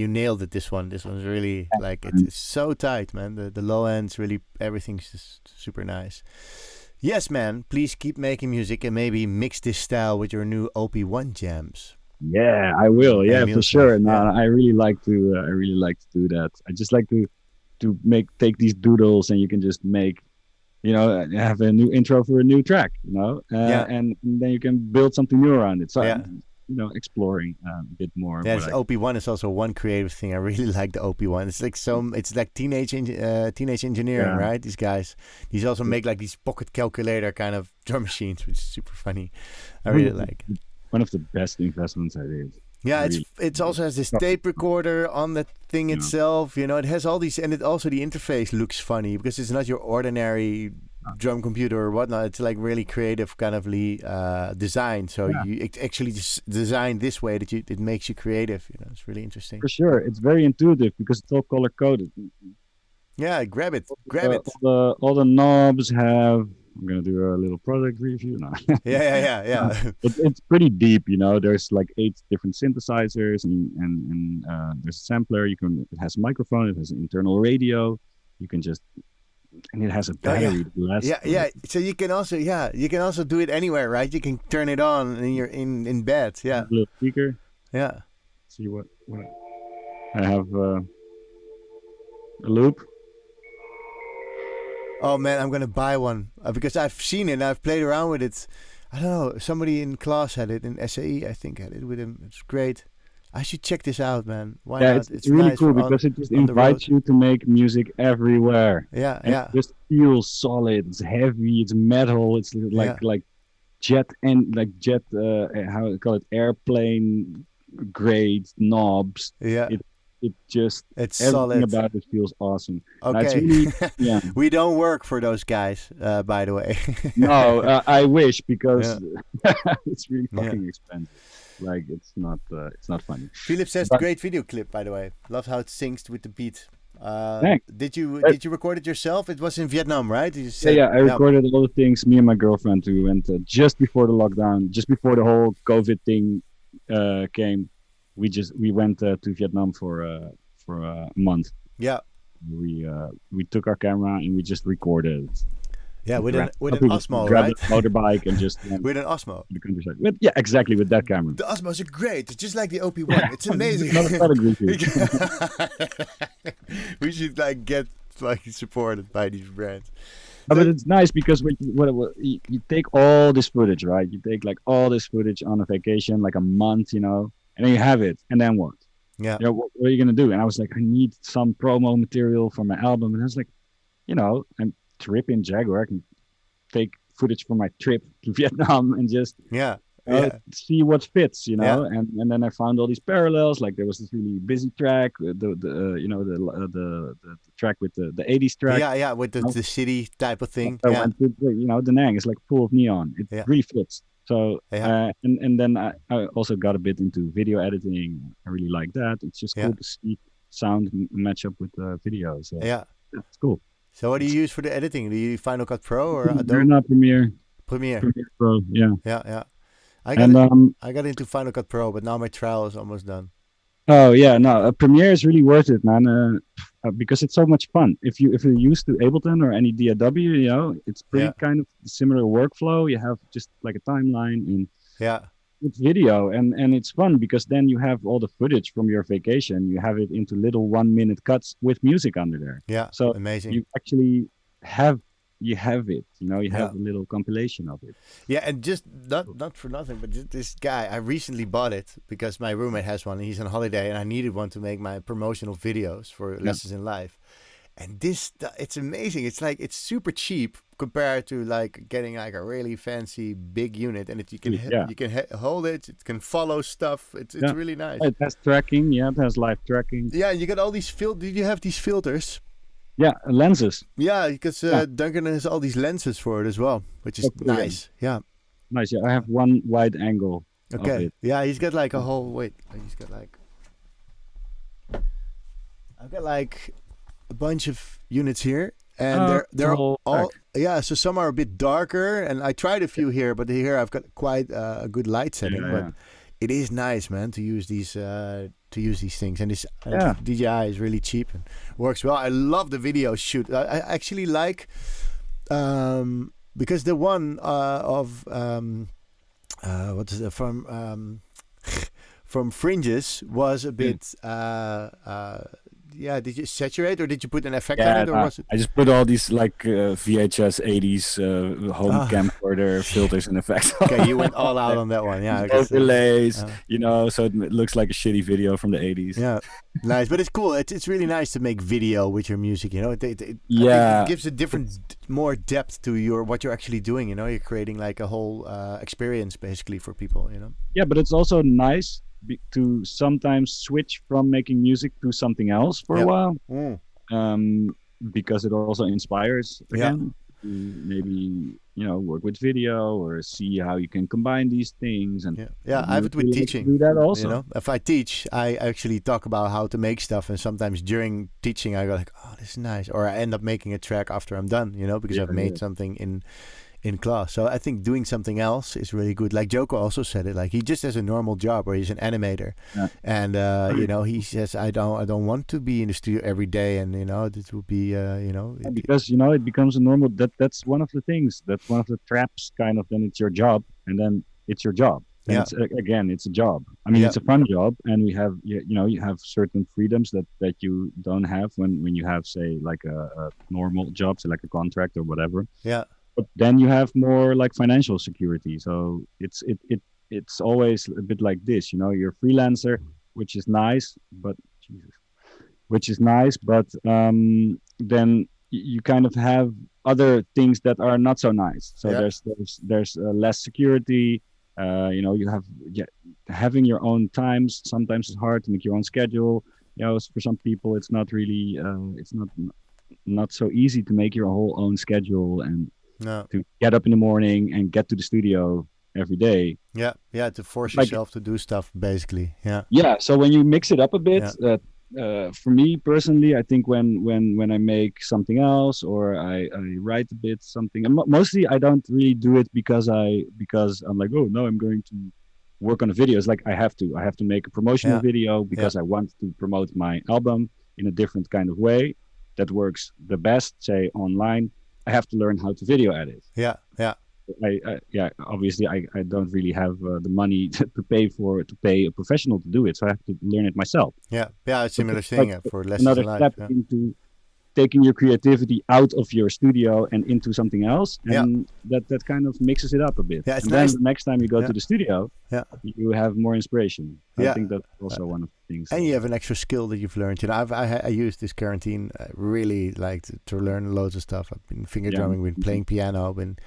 nailed it. This one's really like, it's so tight, man. The low ends, really, everything's just super nice. Yes, man. Please keep making music and maybe mix this style with your new OP1 jams. Yeah, I will. Yeah, for sure. No, I really like to. I really like to do that. I just like to take these doodles, and you can just make, have a new intro for a new track, and then you can build something new around it. So exploring a bit more. Yeah, OP1 is also one creative thing. I really like the OP1. It's like it's like teenage engineering, right? These guys. These also make like these pocket calculator kind of drum machines, which is super funny. I really like it. One of the best investments I did. Yeah, it also has this tape recorder on the thing itself. It has all these, and also the interface looks funny because it's not your ordinary drum computer or whatnot. It's like really creative kind of design. So you actually design this way that it makes you creative. It's really interesting. For sure, it's very intuitive because it's all color coded. Yeah, grab it. All the knobs have. I'm gonna do a little product review now. Yeah. It's pretty deep, There's like 8 different synthesizers, and there's a sampler. It has a microphone. It has an internal radio. You can and it has a battery. Yeah. So you can also do it anywhere, right? You can turn it on and you're in bed. Yeah. A little speaker. Yeah. See what I have a loop. Oh man, I'm gonna buy one because I've seen it and I've played around with it. I don't know. Somebody in class had it, in SAE, I think, had it with him. It's great. I should check this out, man. Why not? It's really nice cool because it just invites you to make music everywhere. Yeah. It just feels solid. It's heavy. It's metal. It's like jet how you call it, airplane grade knobs. Yeah. It's everything solid. About it feels awesome. Okay. Really, we don't work for those guys, by the way. No, I wish, because it's really fucking expensive. Like, it's not funny. Philip says great video clip, by the way. Love how it syncs with the beat. Did you record it yourself? It was in Vietnam, right? You said, I recorded all the things. Me and my girlfriend, we went just before the lockdown, just before the whole COVID thing came. We went to Vietnam for a month. Yeah. We took our camera and we just recorded. Yeah, with an Osmo, right? A motorbike and just with an Osmo. The countryside. Exactly, with that camera. The Osmos are great. It's just like the OP1. It's amazing. We should get supported by these brands. But it's nice because you take all this footage, right? You take all this footage on a vacation, like a month, and then you have it, and then what? Yeah. What are you gonna do? And I was like, I need some promo material for my album, and I was like, I'm Trippin Jaguar. I can take footage from my trip to Vietnam and just see what fits, And then I found all these parallels. Like there was this really busy track, the track with the 80s track. Yeah, with the city type of thing. I went to Da Nang is like full of neon. It really fits. So and then I also got a bit into video editing. I really like that. It's just cool to see sound match up with the video. So It's cool. So what do you use for the editing? Do you use Final Cut Pro or Adobe? Not Premiere. Premiere. Premiere Pro. Yeah. Yeah. I got into Final Cut Pro, but now my trial is almost done. Oh yeah, no, Premiere is really worth it, man. Because it's so much fun. If you're used to Ableton or any DAW, it's pretty kind of similar workflow. You have just like a timeline and it's video, and it's fun because then you have all the footage from your vacation. You have it into little 1-minute cuts with music under there. Yeah, so amazing. You actually have it. You have a little compilation of it. Yeah, and just not for nothing, but this guy, I recently bought it because my roommate has one and he's on holiday, and I needed one to make my promotional videos for Lessons in Live. And it's amazing. It's like it's super cheap compared to like getting like a really fancy big unit, and you can hold it. It can follow stuff. It's really nice. It has tracking. Yeah, it has live tracking. Yeah, you got all these Did you have these filters? Yeah, lenses. Yeah, because Duncan has all these lenses for it as well, which is nice. Yeah. Nice. Yeah, I have one wide angle. Okay. Yeah, he's got like a whole. Wait, he's got like. I've got like a bunch of units here, and they're all so some are a bit darker, and I tried a few here, but here I've got quite a good light setting. But it is nice, man, to use these things, and this DJI is really cheap and works well. I love the video shoot. I actually like because the one of what is it from Fringes was a bit did you saturate or did you put an effect on it, or was it? I just put all these like VHS 80s home camcorder filters and effects. Okay, you went all out on that one. Yeah, overlays, so it looks like a shitty video from the 80s. Yeah, nice, but it's cool. It's really nice to make video with your music. It gives a different, more depth to what you're actually doing. You're creating like a whole experience basically for people. Yeah, but it's also nice to sometimes switch from making music to something else for a while, because it also inspires again to maybe work with video or see how you can combine these things. And I have it with teaching. Do that also. If I teach, I actually talk about how to make stuff, and sometimes during teaching I go like, oh, this is nice, or I end up making a track after I'm done, because I've made something in class. So I think doing something else is really good. Like Joko also said it, like he just has a normal job where he's an animator, and he says I don't want to be in the studio every day, and this would be because it becomes a normal. That's one of the things. That's one of the traps. Kind of. Then it's your job, and then it's your job. And it's a job. I mean, it's a fun job, and we have you have certain freedoms that you don't have when you have, say, like a normal job, so like a contract or whatever. Yeah. But then you have more like financial security. So it's always a bit like this, you're a freelancer, which is nice, but then you kind of have other things that are not so nice. So there's less security. You have having your own times. Sometimes it's hard to make your own schedule. For some people, it's not really it's not so easy to make your whole own schedule and to get up in the morning and get to the studio every day. Yeah, to force yourself to do stuff, basically. Yeah. So when you mix it up a bit, for me personally, I think when I make something else or I write a bit something, and mostly I don't really do it because I'm like, oh no, I'm going to work on a video. It's like I have to make a promotional video because I want to promote my album in a different kind of way that works the best, say online. I have to learn how to video edit. Yeah. Obviously, I don't really have the money to pay a professional to do it, so I have to learn it myself. Yeah. A similar thing for Lessons another in step Live, into taking your creativity out of your studio and into something else, and that kind of mixes it up a bit. Yeah, it's and nice. Then the next time you go to the studio, you have more inspiration. I think that's also one of the things. And you have an extra skill that you've learned. I used this quarantine really like to learn loads of stuff. I've been finger drumming, been playing piano, been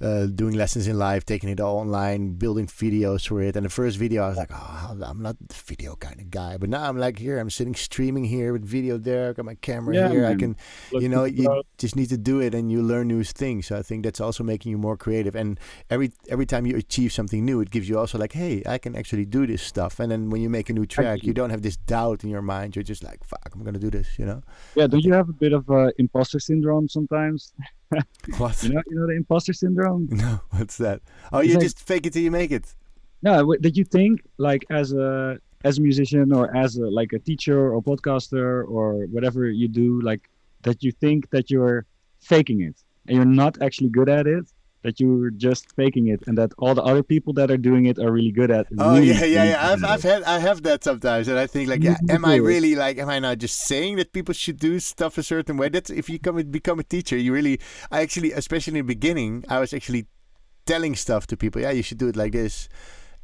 doing lessons in live, taking it all online, building videos for it. And the first video, I was like, oh, I'm not the video kind of guy. But now I'm like, here, I'm sitting streaming here with video there. I got my camera here. Man. I can, you just need to do it and you learn new things. So I think that's also making you more creative. And every time you achieve something new, it gives you also like, hey, I can actually do this stuff. And then when you make a new track, you don't have this doubt in your mind. You're just like, fuck, I'm going to do this, Yeah, don't you have a bit of imposter syndrome sometimes? What? You know the imposter syndrome? No, what's that? Oh, you just fake it till you make it. No, that you think like as a musician or as a teacher or podcaster or whatever you do, like that you think that you're faking it and you're not actually good at it, that you're just faking it, and that all the other people that are doing it are really good at it. Oh yeah. I have that sometimes, and I think like, yeah, am I really like, am I not just saying that people should do stuff a certain way? That's if you become a teacher, I actually, especially in the beginning, I was actually telling stuff to people. Yeah, you should do it like this.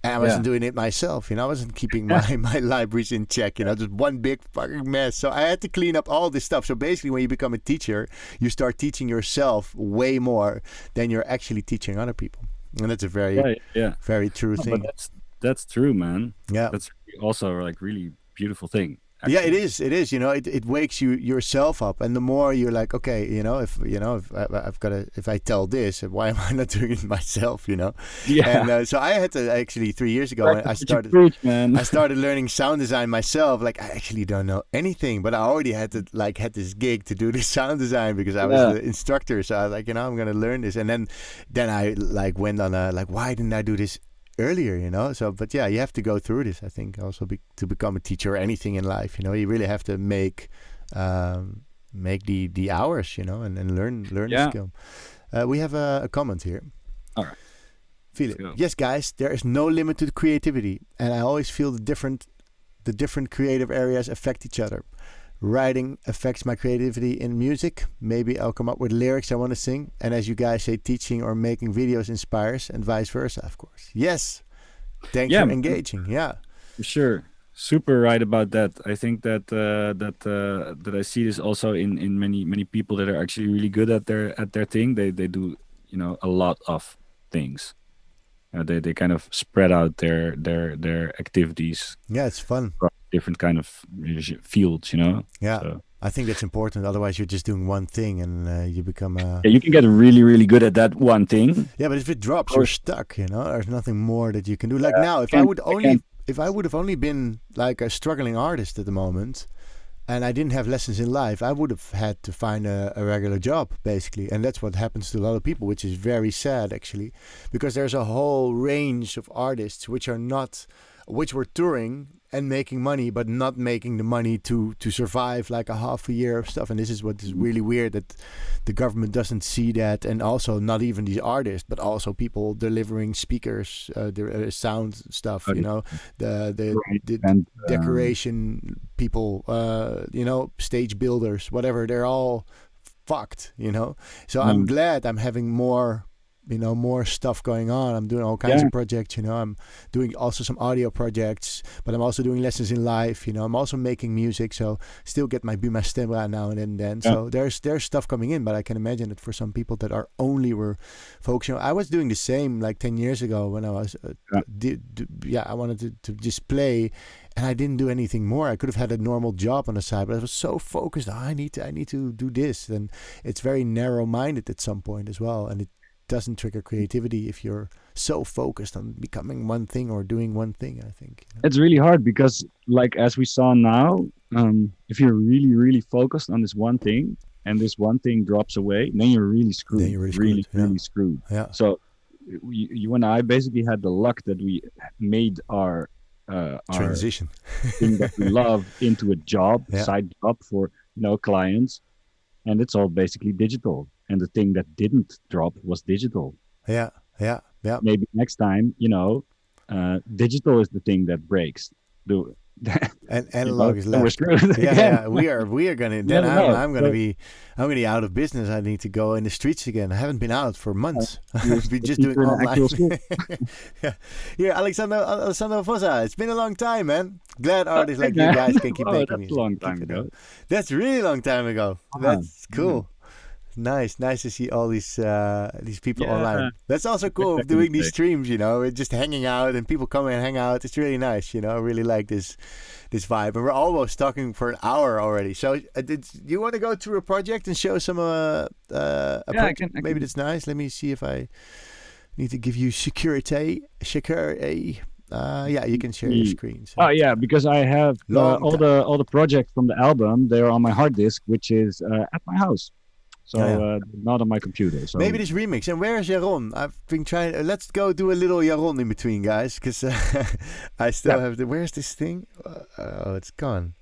And I wasn't doing it myself, I wasn't keeping my libraries in check, just one big fucking mess. So I had to clean up all this stuff. So basically, when you become a teacher, you start teaching yourself way more than you're actually teaching other people. And that's a very, very true thing. But that's true, man. Yeah. That's also like really beautiful thing. Actually. Yeah, it is. It is. It wakes yourself up, and the more you're like, okay, if I tell this, why am I not doing it myself? Yeah. And so I had to actually 3 years ago. I started. I started learning sound design myself. Like I actually don't know anything, but I already had this gig to do this sound design because I was the instructor. So I was like, I'm gonna learn this, and then I went on why didn't I do this earlier, so but yeah, you have to go through this, I think, also to become a teacher or anything in life, you really have to make the hours, and learn the skill. We have a comment here. All right, Philip. Yes, guys, there is no limit to creativity, and I always feel the different creative areas affect each other. Writing affects my creativity in music. Maybe I'll come up with lyrics I want to sing. And as you guys say, teaching or making videos inspires, and vice versa, of course. Yes. Thanks for engaging. Yeah. For sure. Super right about that. I think that I see this also in many people that are actually really good at their thing. They do a lot of things. They kind of spread out their activities. Yeah, it's fun. Different kind of fields, Yeah, so. I think that's important. Otherwise, you're just doing one thing, and you become. You can get really, really good at that one thing. Yeah, but if it drops, you're stuck. There's nothing more that you can do. Like now, if I would have only been like a struggling artist at the moment, and I didn't have lessons in live, I would have had to find a regular job, basically. And that's what happens to a lot of people, which is very sad, actually, because there's a whole range of artists which were touring and making money, but not making the money to survive like a half a year of stuff. And this is what is really weird, that the government doesn't see that. And also not even these artists, but also people delivering speakers, sound stuff, the decoration people, stage builders, whatever, they're all fucked, So I'm glad I'm having more stuff going on. I'm doing all kinds of projects, I'm doing also some audio projects, but I'm also doing lessons in live, I'm also making music, so still get my Buma Stemra now and then. So there's stuff coming in, but I can imagine that for some people that were focusing. I was doing the same like 10 years ago when I was, I wanted to just play, and I didn't do anything more. I could have had a normal job on the side, but I was so focused. I need to do this, and it's very narrow-minded at some point as well, and it doesn't trigger creativity if you're so focused on becoming one thing or doing one thing, I think. It's really hard because, like, as we saw now, if you're really, really focused on this one thing and this one thing drops away, then you're really screwed. Then you're really screwed. Yeah. So you and I basically had the luck that we made our transition thing that we love into a job, side job for clients, and it's all basically digital. And the thing that didn't drop was digital. Yeah. Maybe next time, digital is the thing that breaks. And analog is left. We're screwed. Yeah. We are gonna. Then I'm gonna be out of business. I need to go in the streets again. I haven't been out for months. I've been just doing online. Yeah, Alexander Vossa. It's been a long time, man. Glad artists like you guys can keep making music. That's a long time ago. That's a really long time ago. That's cool. nice to see all these people online. That's also cool of doing these streams, just hanging out and people come and hang out. It's really nice, I really like this vibe. And we're almost talking for an hour already. So do you want to go through a project and show some I can. Maybe that's nice. Let me see if I need to give you security. You can share your screen. So. Oh yeah, because I have all the projects from the album. They're on my hard disk, which is at my house. So not on my computer. So maybe this remix. And where is Jaron? I've been trying. Let's go do a little Jaron in between, guys, because I still have the. Where's this thing? Oh, it's gone.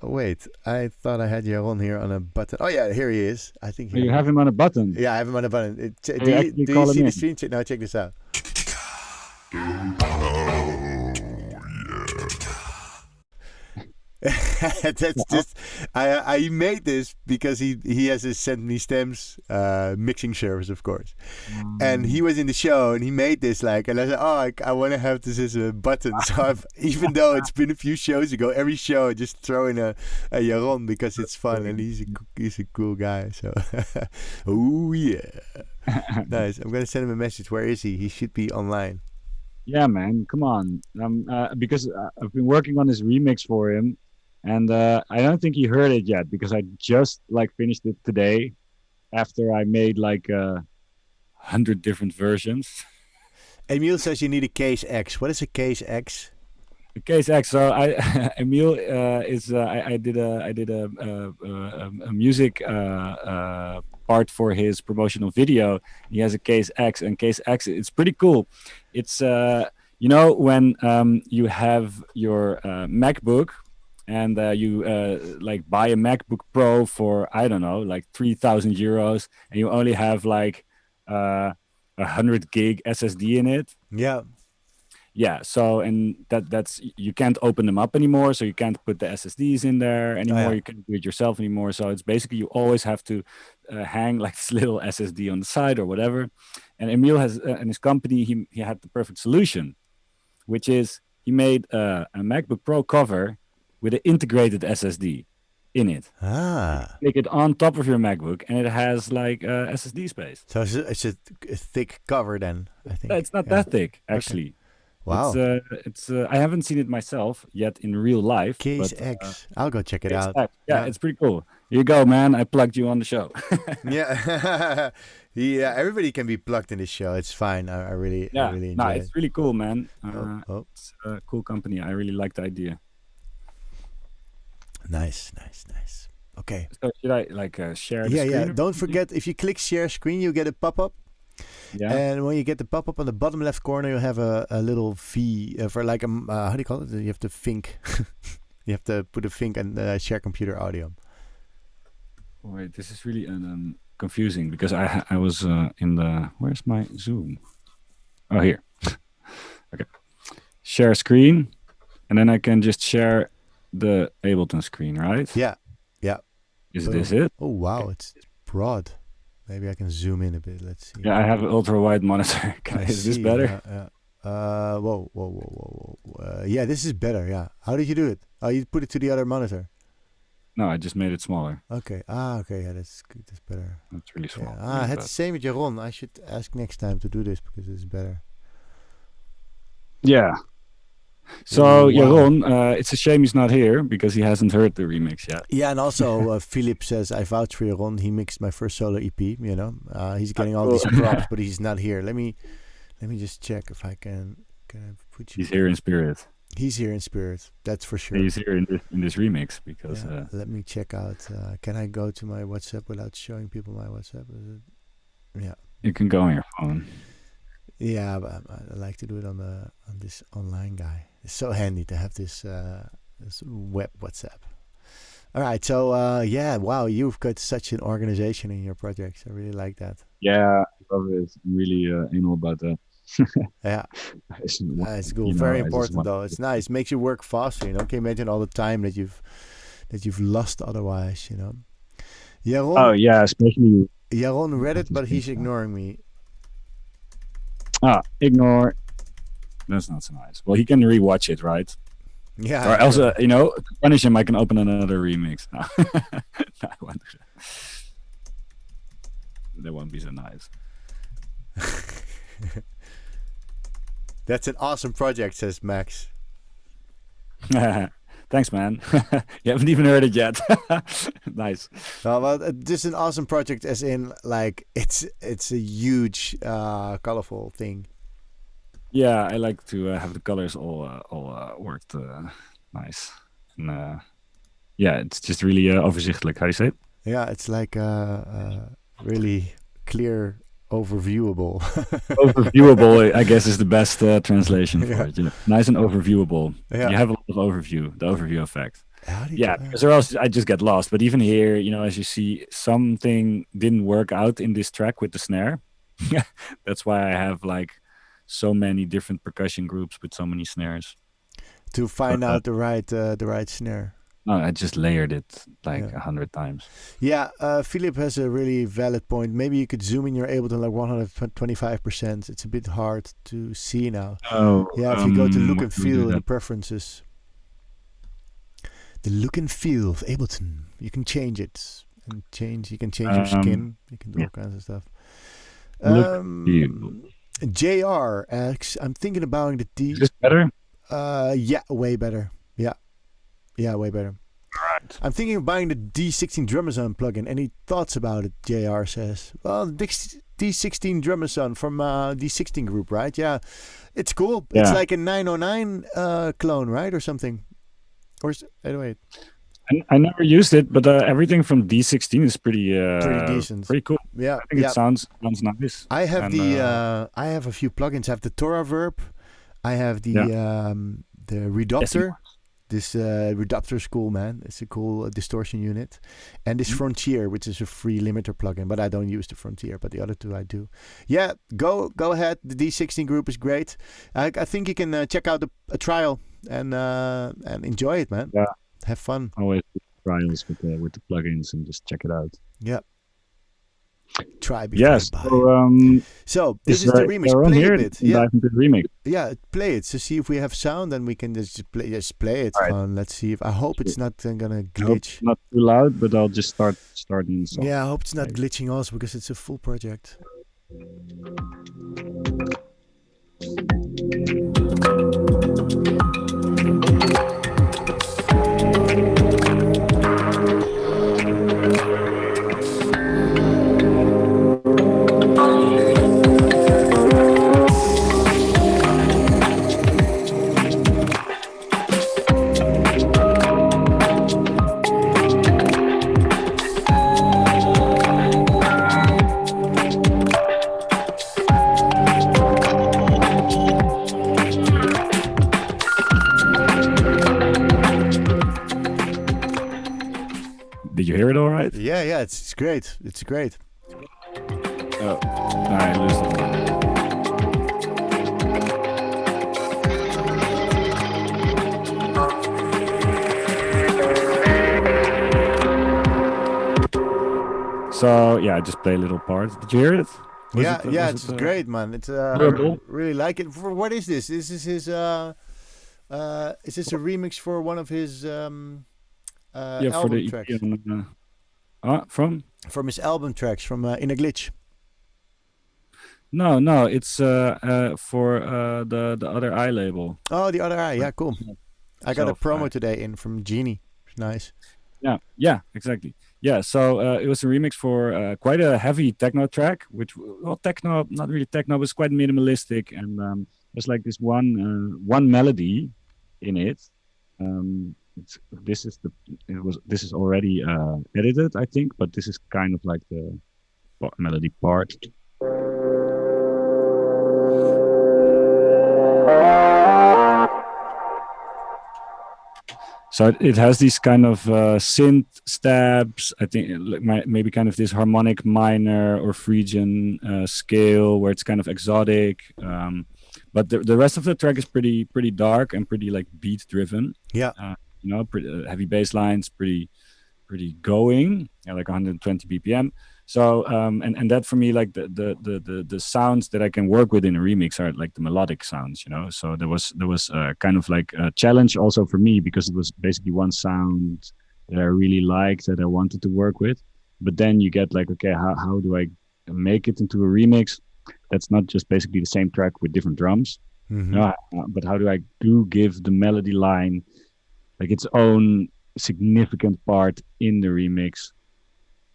Oh, wait, I thought I had Jaron here on a button. Oh yeah, here he is. I think you have him on a button. Yeah, I have him on a button. Do you see the screen? Now check this out. That's just I made this because he has his Send Me Stems mixing service, of course, and he was in the show and he made this and I said, I want to have this as a button. So even though it's been a few shows ago, every show I just throw in a Jaron because it's fun and he's a cool guy. So oh yeah, nice. I'm gonna send him a message. Where is he? He should be online. Yeah, man, come on. Because I've been working on this remix for him. And I don't think he heard it yet because I just finished it today after I made 100 different versions. Emil says you need a Case X. What is a Case X? A Case X. So Emil is I did a music part for his promotional video. He has a Case X, and Case X, it's pretty cool. It's when you have your MacBook. And you buy a MacBook Pro for, I don't know, 3,000 euros, and you only have 100 gig SSD in it. Yeah. Yeah. So, and that's you can't open them up anymore, so you can't put the SSDs in there anymore. Oh, yeah. You can't do it yourself anymore. So it's basically you always have to hang this little SSD on the side or whatever. And Emil has in his company he had the perfect solution, which is he made a MacBook Pro cover with an integrated SSD in it. Click it on top of your MacBook, and it has SSD space. So it's a thick cover then, I think. It's not that thick, actually. Okay. Wow. It's I haven't seen it myself yet in real life. Case X. I'll go check it out. X. Yeah, it's pretty cool. Here you go, man. I plugged you on the show. Yeah. Yeah, everybody can be plugged in this show. It's fine. I really enjoy it. It's really cool, man. It's a cool company. I really like the idea. Nice. Okay. So should I share the screen? Yeah. Don't forget, if you click share screen, you get a pop-up. Yeah. And when you get the pop-up on the bottom left corner, you'll have a little V for how do you call it? You have to think. You have to put a think and share computer audio. Wait, this is really confusing because I was in the, where's my Zoom? Oh, here. Okay. Share screen, and then I can just share the Ableton screen, right? Yeah. Is this it? Oh wow, okay. It's broad. Maybe I can zoom in a bit. Let's see. Yeah, I have an ultra wide monitor. Is this better? Whoa. Yeah, this is better. Yeah. How did you do it? Oh, you put it to the other monitor. No, I just made it smaller. Okay. Okay. Yeah, that's good. That's better. That's really small. Yeah. I had the same with Jaron. I should ask next time to do this because it's better. Yeah. So Jaron, it's a shame he's not here because he hasn't heard the remix yet. Yeah, and also Philip says I vouch for Jaron. He mixed my first solo EP. He's getting all these props, but he's not here. Let me just check if I can I put you. He's here in spirit. He's here in spirit. That's for sure. He's here in this remix because. Let me check out. Can I go to my WhatsApp without showing people my WhatsApp? Yeah. You can go on your phone. Yeah, but I like to do it on this online guy. It's so handy to have this web WhatsApp. All right, so wow, you've got such an organization in your projects. I really like that. Yeah, I love it. I'm really anal about that. Yeah, it's cool. Very important though. It's nice. Makes you work faster. Can you imagine all the time that you've lost otherwise? Jaron, oh yeah, especially Jaron read it, but he's ignoring me. Ignore. That's not so nice. Well, he can rewatch it, right? Yeah. Or else, to punish him, I can open another remix. No, I won't do that. they won't be so nice. That's an awesome project, says Max. Thanks, man. You haven't even heard it yet. Nice. Well, this is an awesome project, as in like it's a huge, colorful thing. Yeah, I like to have the colors all worked nice. And yeah, it's just really overzichtelijk. How do you say it? Yeah, it's like really clear, overviewable. Overviewable, I guess, is the best translation for Yeah. it. Yeah. Nice and overviewable. Yeah. You have a lot of overview, the overview effect. How do you Yeah, do that? because or else I just get lost. But even here, you know, as you see, something didn't work out in this track with the snare. That's why I have like so many different percussion groups with so many snares. To find out the right snare. No, I just layered it like Yeah. 100 times. Yeah, Philip has a really valid point. Maybe you could zoom in your Ableton like 125%. It's a bit hard to see now. Oh, Yeah, if you go to look what and do we do feel in the that? preferences. The look and feel of Ableton. You can change it. And you can change your skin. You can do all kinds of stuff. Look and feel. JR asks, I'm thinking about the D. Is this better? Yeah, way better. Yeah, way better. Right. I'm thinking of buying the D16 Drumazon plugin. Any thoughts about it? JR says. Well, the D16 Drumazon from D16 Group, right? Yeah, it's cool. Yeah. It's like a 909 clone, right, or something. Or anyway, I never used it, but everything from D16 is pretty decent. pretty cool. Yeah, I think it sounds nice. I have And, I have a few plugins. I have the Torah Verb. I have the Redopter. This Redopter is cool, man. It's a cool distortion unit. And this Frontier, which is a free limiter plugin, but I don't use the Frontier, but the other two I do. Yeah, go ahead. The D16 Group is great. I think you can check out a trial and enjoy it, man. Yeah. Have fun. Always do trials with the plugins and just check it out. Yeah. Try before Yes. you buy. So this is the remix. on Play here, a bit. Yeah. dive into the remix. Yeah, play it to see if we have sound, and we can just play it. Right. Let's see if I hope it's not gonna I hope glitch. it's not too loud, but I'll just starting the song. Yeah, I hope it's not glitching also, because it's a full project. Did you hear it all right? Yeah, it's great. It's great. Oh, I lose it. So yeah, I just play a little part. Did you hear it? It's great, man. It's Horrible? really like it. For what is this? This is his. Is this a remix for one of his for album the tracks? EP From his album tracks from In a Glitch. No, it's for the other eye label. Oh, the other eye. Yeah, cool. I got a So, promo today in from Genie. It's nice. Yeah, exactly. Yeah, so it was a remix for quite a heavy techno track, which, well, techno, not really techno, but it's quite minimalistic, and there's like this one melody in it. This is already edited, I think, but this is kind of like the melody part. So it has these kind of synth stabs. I think maybe kind of this harmonic minor or Phrygian scale where it's kind of exotic. But the rest of the track is pretty dark and pretty like beat driven. Yeah. Pretty heavy bass lines, pretty going, like 120 BPM. So and that for me, like the sounds that I can work with in a remix are like the melodic sounds, So there was kind of like a challenge also for me, because it was basically one sound that I really liked that I wanted to work with. But then you get like, okay, how do I make it into a remix that's not just basically the same track with different drums. No, but how do I give the melody line like its own significant part in the remix,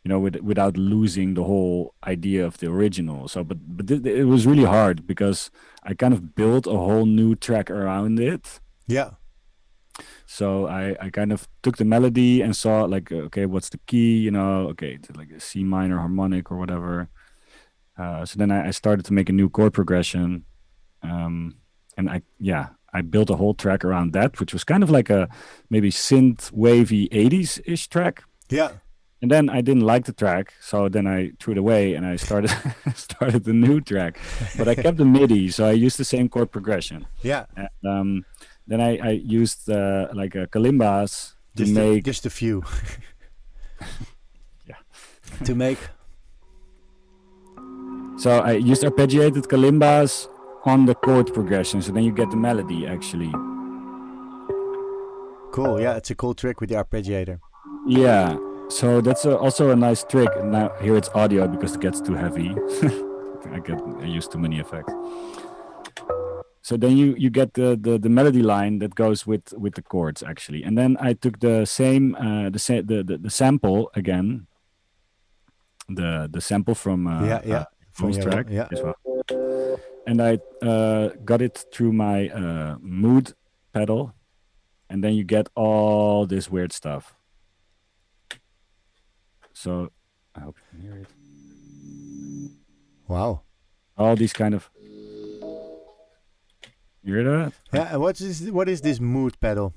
without losing the whole idea of the original. So, but it was really hard because I kind of built a whole new track around it. Yeah. So I kind of took the melody and saw like, okay, what's the key? Okay, it's like a C minor harmonic or whatever. So then I started to make a new chord progression, and I built a whole track around that, which was kind of like a maybe synth wavy 80s-ish track. Yeah. And then I didn't like the track, so then I threw it away and I started started the new track. But I kept the MIDI, so I used the same chord progression. Yeah. And then I used like a kalimbas to make just a few. Yeah. To make. So I used arpeggiated kalimbas on the chord progression, so then you get the melody actually. Cool. Yeah, it's a cool trick with the arpeggiator. Yeah. So that's also a nice trick. Now here it's audio because it gets too heavy. I use too many effects. So then you get the melody line that goes with the chords actually, and then I took the same the sample again, the sample from from track as well, and I got it through my mood pedal, and then you get all this weird stuff. So I hope you can hear it. Wow. All these kind of. You hear that? Yeah. What is this mood pedal?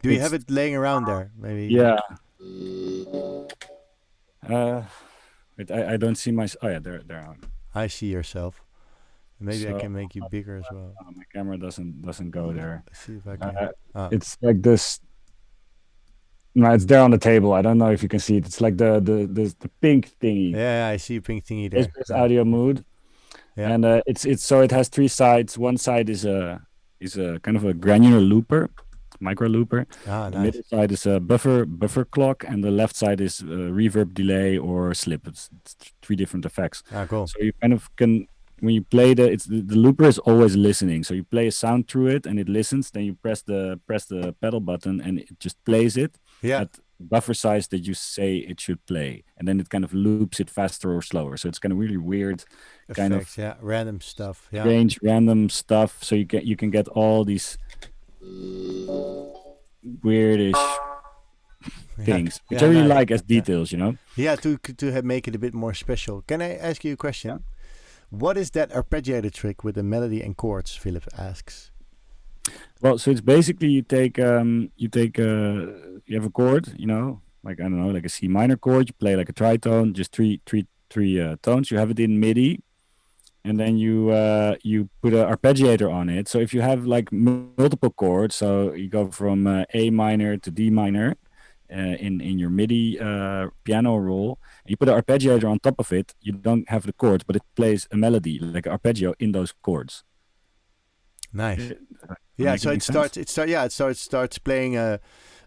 Do you have it laying around there? Maybe. Yeah. Wait, I don't see my. Oh yeah, there. I see yourself. Maybe I can make you bigger as well. My camera doesn't go there. Let's see if I can. It's like this. No, it's there on the table. I don't know if you can see it. It's like the pink thingy. Yeah, I see a pink thingy there. It's audio mood. Yeah. And it's so it has three sides. One side is a kind of a granular looper, micro looper. Nice. The middle side is a buffer clock, and the left side is reverb, delay, or slip. It's three different effects. Cool. So you kind of can, when you play the looper is always listening. So you play a sound through it and it listens. Then you press the pedal button and it just plays it at buffer size that you say it should play, and then it kind of loops it faster or slower. So it's kind of really weird, kind of random stuff, strange random stuff. So you can get all these weirdish things, which I really like as details, Yeah, to make it a bit more special. Can I ask you a question? Yeah. What is that arpeggiator trick with the melody and chords? Philip asks. Well, so it's basically you have a chord, like I don't know, like a C minor chord. You play like a tritone, just three tones. You have it in MIDI, and then you put an arpeggiator on it. So if you have like multiple chords, so you go from A minor to D minor in your MIDI piano roll, and you put an arpeggiator on top of it, you don't have the chords, but it plays a melody like an arpeggio in those chords. Nice. Yeah, so it starts playing in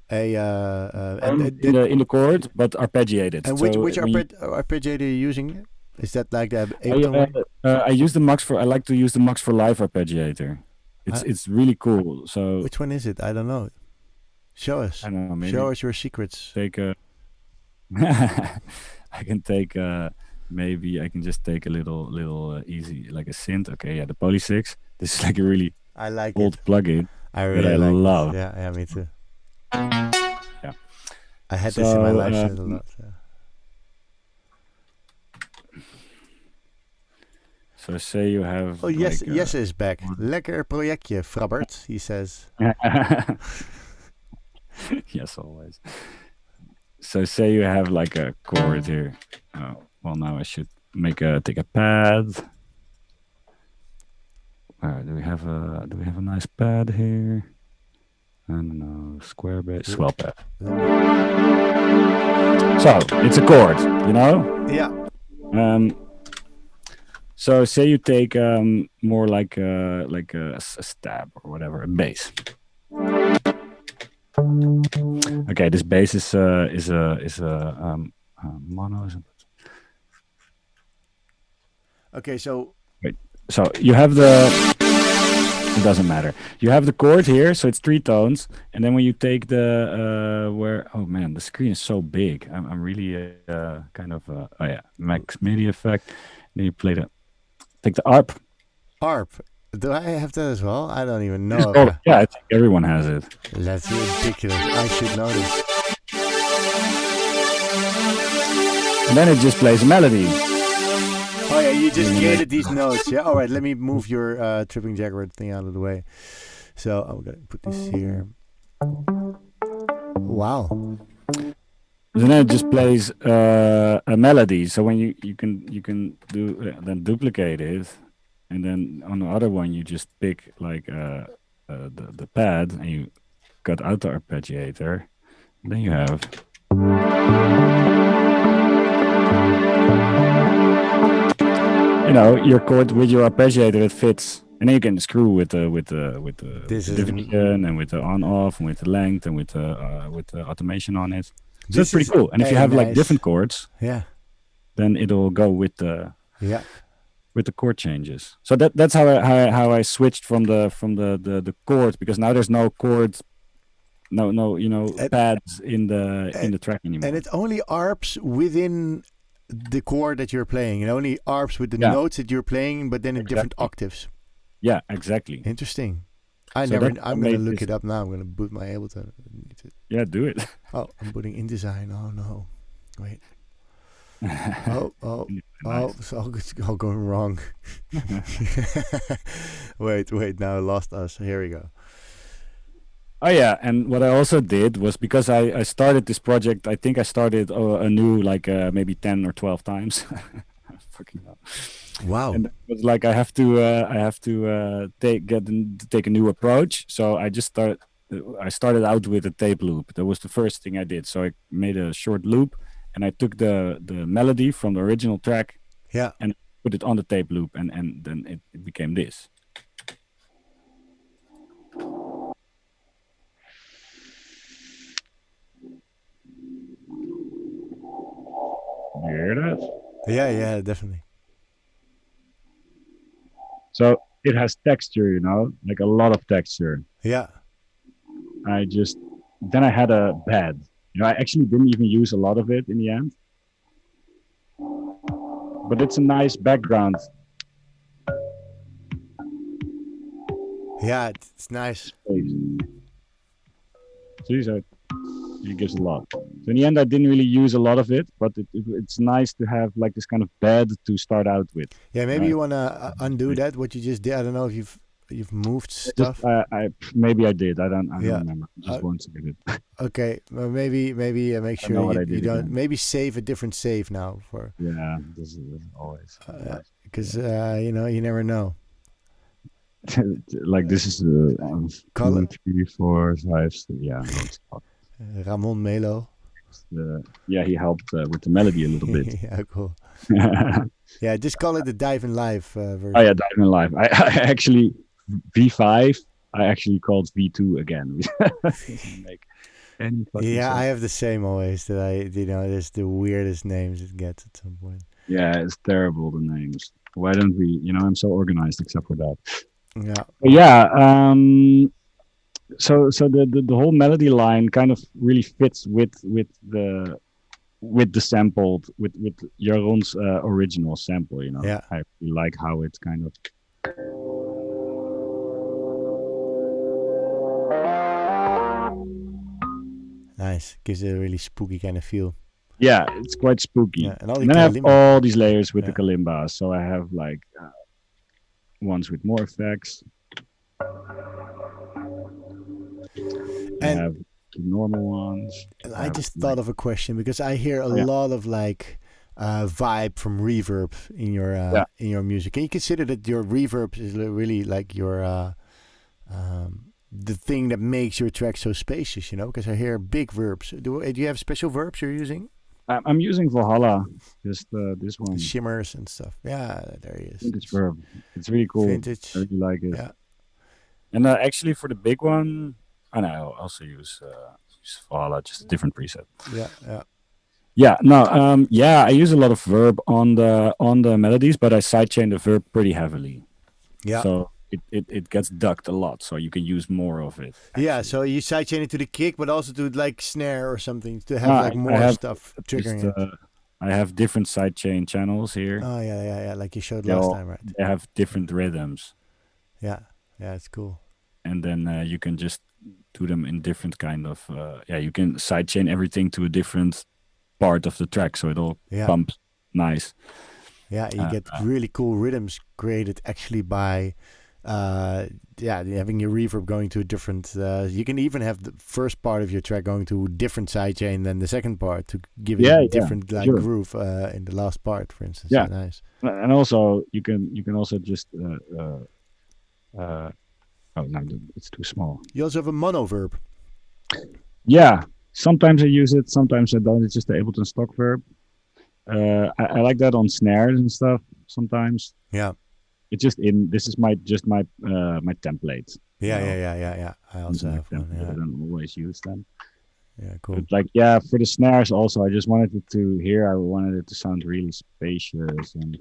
the chord, but arpeggiated. And which arpeggiator are you using? Is that like the Ableton? I use the Max I like to use the Max for Live arpeggiator. It's really cool. So which one is it? I don't know. Show us. I don't know. Maybe show us your secrets. Take a. I can take maybe I can just take a little easy like a synth. Okay, yeah, the Poly 6. This is like a really old plugin. I really love. Yeah, me too. Yeah, I had this in my live set a lot. So say you have. Oh yes, Jesse is back. Lekker projectje, Frabbert. He says. Yes, always. So say you have like a chord here. Oh, well, now I should take a pad. Do we have a nice pad here? I don't know, square bass, swell pad. So it's a chord, Yeah. So say you take more like a stab or whatever, a bass. Okay, this bass is a monos. Okay, so wait. So you have the. It doesn't matter. You have the chord here, so it's 3 tones, and then when you take the where oh man, the screen is so big. I'm really kind of oh yeah, max MIDI effect. Then you play take the ARP. ARP. Do I have that as well? I don't even You just know. call it, yeah, I think everyone has it. That's ridiculous. I should know this. And then it just plays a melody. Oh yeah, you just gated these notes. Yeah. All right. Let me move your Trippin Jaguar thing out of the way. So I'm gonna put this here. Wow. And then it just plays a melody. So when you can do then duplicate it, and then on the other one you just pick like the pad and you cut out the arpeggiator. And then you have. You know, your chord with your arpeggiator, it fits, and then you can screw with the division and with the on off and with the length and with the automation on it. So it's pretty cool. And if you have like different chords, yeah, then it'll go with the with the chord changes. So that's how I switched from the chords, because now there's no chords, no pads in the track anymore. And it only arps within the chord that you're playing. It only arps with the notes that you're playing, but then in different octaves. Yeah, exactly. Interesting. I'm gonna look it up now. I'm gonna boot my Ableton. Yeah, do it. Oh, I'm putting InDesign. Oh no, wait. It's all going wrong. wait. Now I lost us. Here we go. Oh yeah, and what I also did was, because I started this project, I think I started anew like maybe 10 or 12 times. Fucking hell. Wow. And it was like I have to take a new approach. So I started out with a tape loop. That was the first thing I did. So I made a short loop, and I took the melody from the original track, and put it on the tape loop, and then it became this. You hear that? Yeah, definitely. So it has texture, like a lot of texture. Yeah. Then I had a bed. I actually didn't even use a lot of it in the end. But it's a nice background. Yeah, it's nice. See, so it gives a lot. So in the end, I didn't really use a lot of it, but it's nice to have like this kind of bed to start out with. Yeah, maybe you want to undo that, what you just did. I don't know if you've moved stuff. Maybe I did. I don't remember. I just want to get it. Okay, well, maybe make sure you don't. Maybe save a different save now for. Yeah, this is always. Because you never know. Like this is 2, 3, 4, 5. Yeah. Ramon Melo. He helped with the melody a little bit. Yeah, cool. Yeah, just call it the Dive in Live version. Oh yeah, Dive in Live. I actually V5. I actually called V2 again. Make any yeah, sense. I have the same always. That there's the weirdest names it gets at some point. Yeah, it's terrible, the names. Why don't we? I'm so organized except for that. Yeah. But yeah. So the whole melody line kind of really fits with the sampled with Jeroen's original sample. Yeah. I really like how it's kind of. Nice. Gives it a really spooky kind of feel. Yeah, it's quite spooky. Yeah, and then I have all these layers with the kalimbas. So I have like ones with more effects. And I have the normal ones. And I just thought of a question, because I hear a lot of like vibe from reverb in your music. Can you consider that your reverb is really like your the thing that makes your track so spacious? Because I hear big verbs. Do you have special verbs you're using? I'm using Valhalla, just this one. The shimmers and stuff. Yeah, there he is. Vintage verb. It's really cool. Vintage. I really like it. Yeah. And actually, for the big one, I also use Valhalla, just a different preset. Yeah. Yeah, no, yeah, I use a lot of verb on the melodies, but I sidechain the verb pretty heavily. Yeah. So it gets ducked a lot, so you can use more of it. Actually. Yeah, so you sidechain it to the kick, but also to like snare or something to have No, like I more have stuff just triggering it. I have different sidechain channels here. Oh yeah, like you showed They last all time, right? they have different rhythms, Yeah, it's cool. and then you can just do them in different kind of you can sidechain everything to a different part of the track, so it all pumps nice. Yeah, you get really cool rhythms created actually by having your reverb going to a different you can even have the first part of your track going to a different sidechain than the second part to give it a different groove in the last part, for instance. Yeah, so nice. And also you can also just oh no, it's too small. You also have a mono verb. Yeah, sometimes I use it, sometimes I don't. It's just the Ableton stock verb. I like that on snares and stuff sometimes. Yeah. It's just this is my my template. Yeah. I also have one. Yeah. I don't always use them. Yeah, cool. But like for the snares also, I just wanted it to I wanted it to sound really spacious and.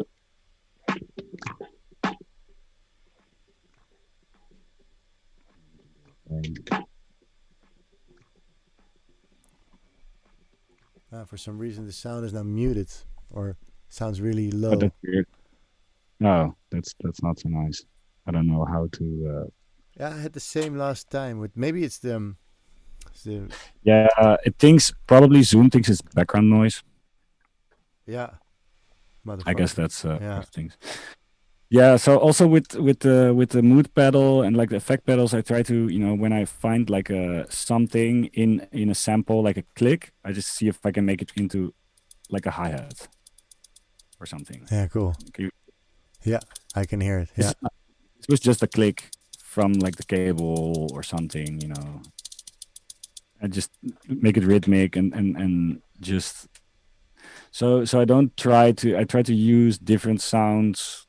For some reason, the sound is now muted or sounds really low. Oh, that's weird. No, that's not so nice. I don't know how to. Yeah, I had the same last time. With maybe it's the. Yeah, it thinks probably Zoom thinks it's background noise. Yeah. I guess that's things. Yeah, so also with the mood pedal and like the effect pedals, I try to when I find like something in a sample like a click, I just see if I can make it into like a hi-hat or something. Yeah, cool. Yeah, I can hear it. Yeah, it was just a click from like the cable or something, I just make it rhythmic and just so I don't try to I try to use different sounds.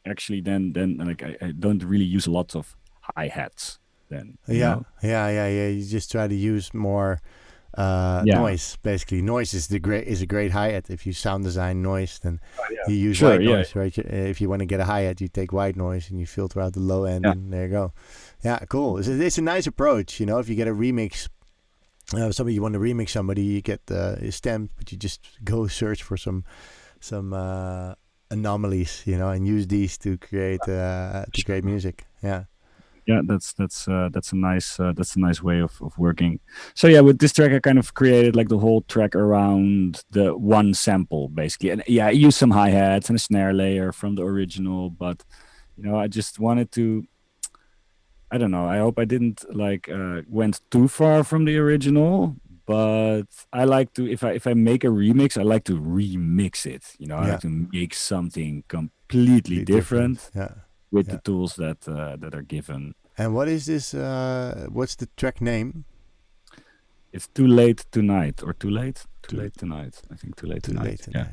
Actually, then like I don't really use lots of hi-hats then. Yeah. You just try to use more noise. Basically, noise is a great hi-hat. If you sound design noise, then you use white noise, right? If you want to get a hi-hat, you take white noise and you filter out the low end, and there you go. Yeah, cool. It's a nice approach. If you get a remix, somebody you want to remix somebody, you get a stamp, but you just go search for some anomalies, and use these to create music. Yeah, that's a nice way of working. So yeah, with this track I kind of created like the whole track around the one sample basically, and I used some hi-hats and a snare layer from the original, but I just wanted to, I don't know, I hope I didn't like went too far from the original. But I like to, if I make a remix, I like to remix it. I like to make something completely different. With the tools that are given. And what is this? What's the track name? It's Too Late Tonight, or Too Late? Too Late Tonight. I think Too Late Tonight. Yeah.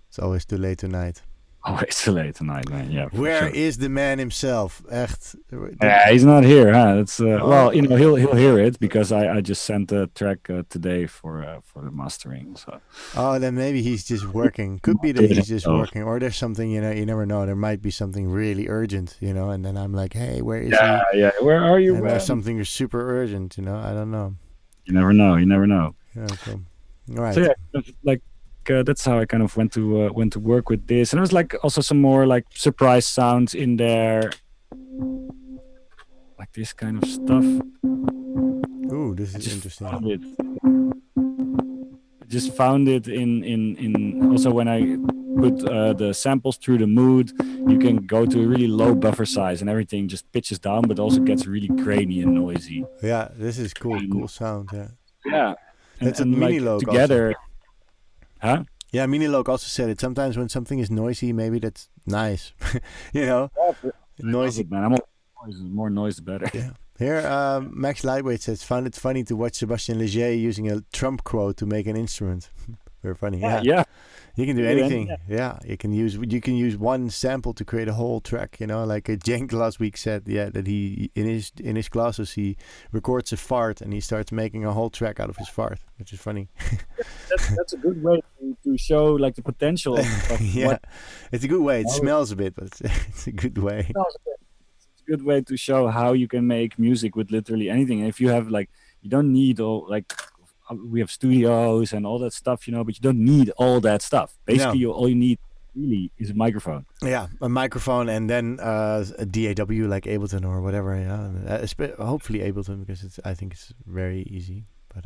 It's always too late tonight. Always too late tonight, man. Yeah. Where is the man himself? Echt. Yeah, he's not here, huh? That's well, he'll hear it because I just sent the track today for the mastering. So. Oh, then maybe he's just working. Could be that he's just working, or there's something you never know. There might be something really urgent, and then I'm like, hey, where is he? Yeah. Where are you? And there's something super urgent, I don't know. You never know. Yeah, cool. All right. So yeah, like. That's how I kind of went to work with this, and there was like also some more like surprise sounds in there, like this kind of stuff. Ooh, this is interesting. I just found it in also when I put the samples through the mood, you can go to a really low buffer size and everything just pitches down, but also gets really grainy and noisy. Yeah, this is cool. Cool sound. Yeah. That's a mini logo together. Also. Huh? Yeah, Minilog also said it. Sometimes when something is noisy, maybe that's nice. Noisy. Man, more noise, the better. Yeah. Here, Max Lightweight says, found it funny to watch Sébastien Léger using a Trump quote to make an instrument. Very funny. Yeah. You can do anything. Yeah, you can use one sample to create a whole track. You know, like Cenk last week said, that he in his classes he records a fart and he starts making a whole track out of his fart, which is funny. That's a good way to show like the potential of yeah, it's a good way. It smells a bit, but it's a good way. It's a good way to show how you can make music with literally anything. And if you have like, you don't need all like. We have studios and all that stuff, you know, but you don't need all that stuff. Basically, all you need really is a microphone. Yeah, a microphone and then a DAW like Ableton or whatever. Yeah, hopefully Ableton because I think it's very easy. But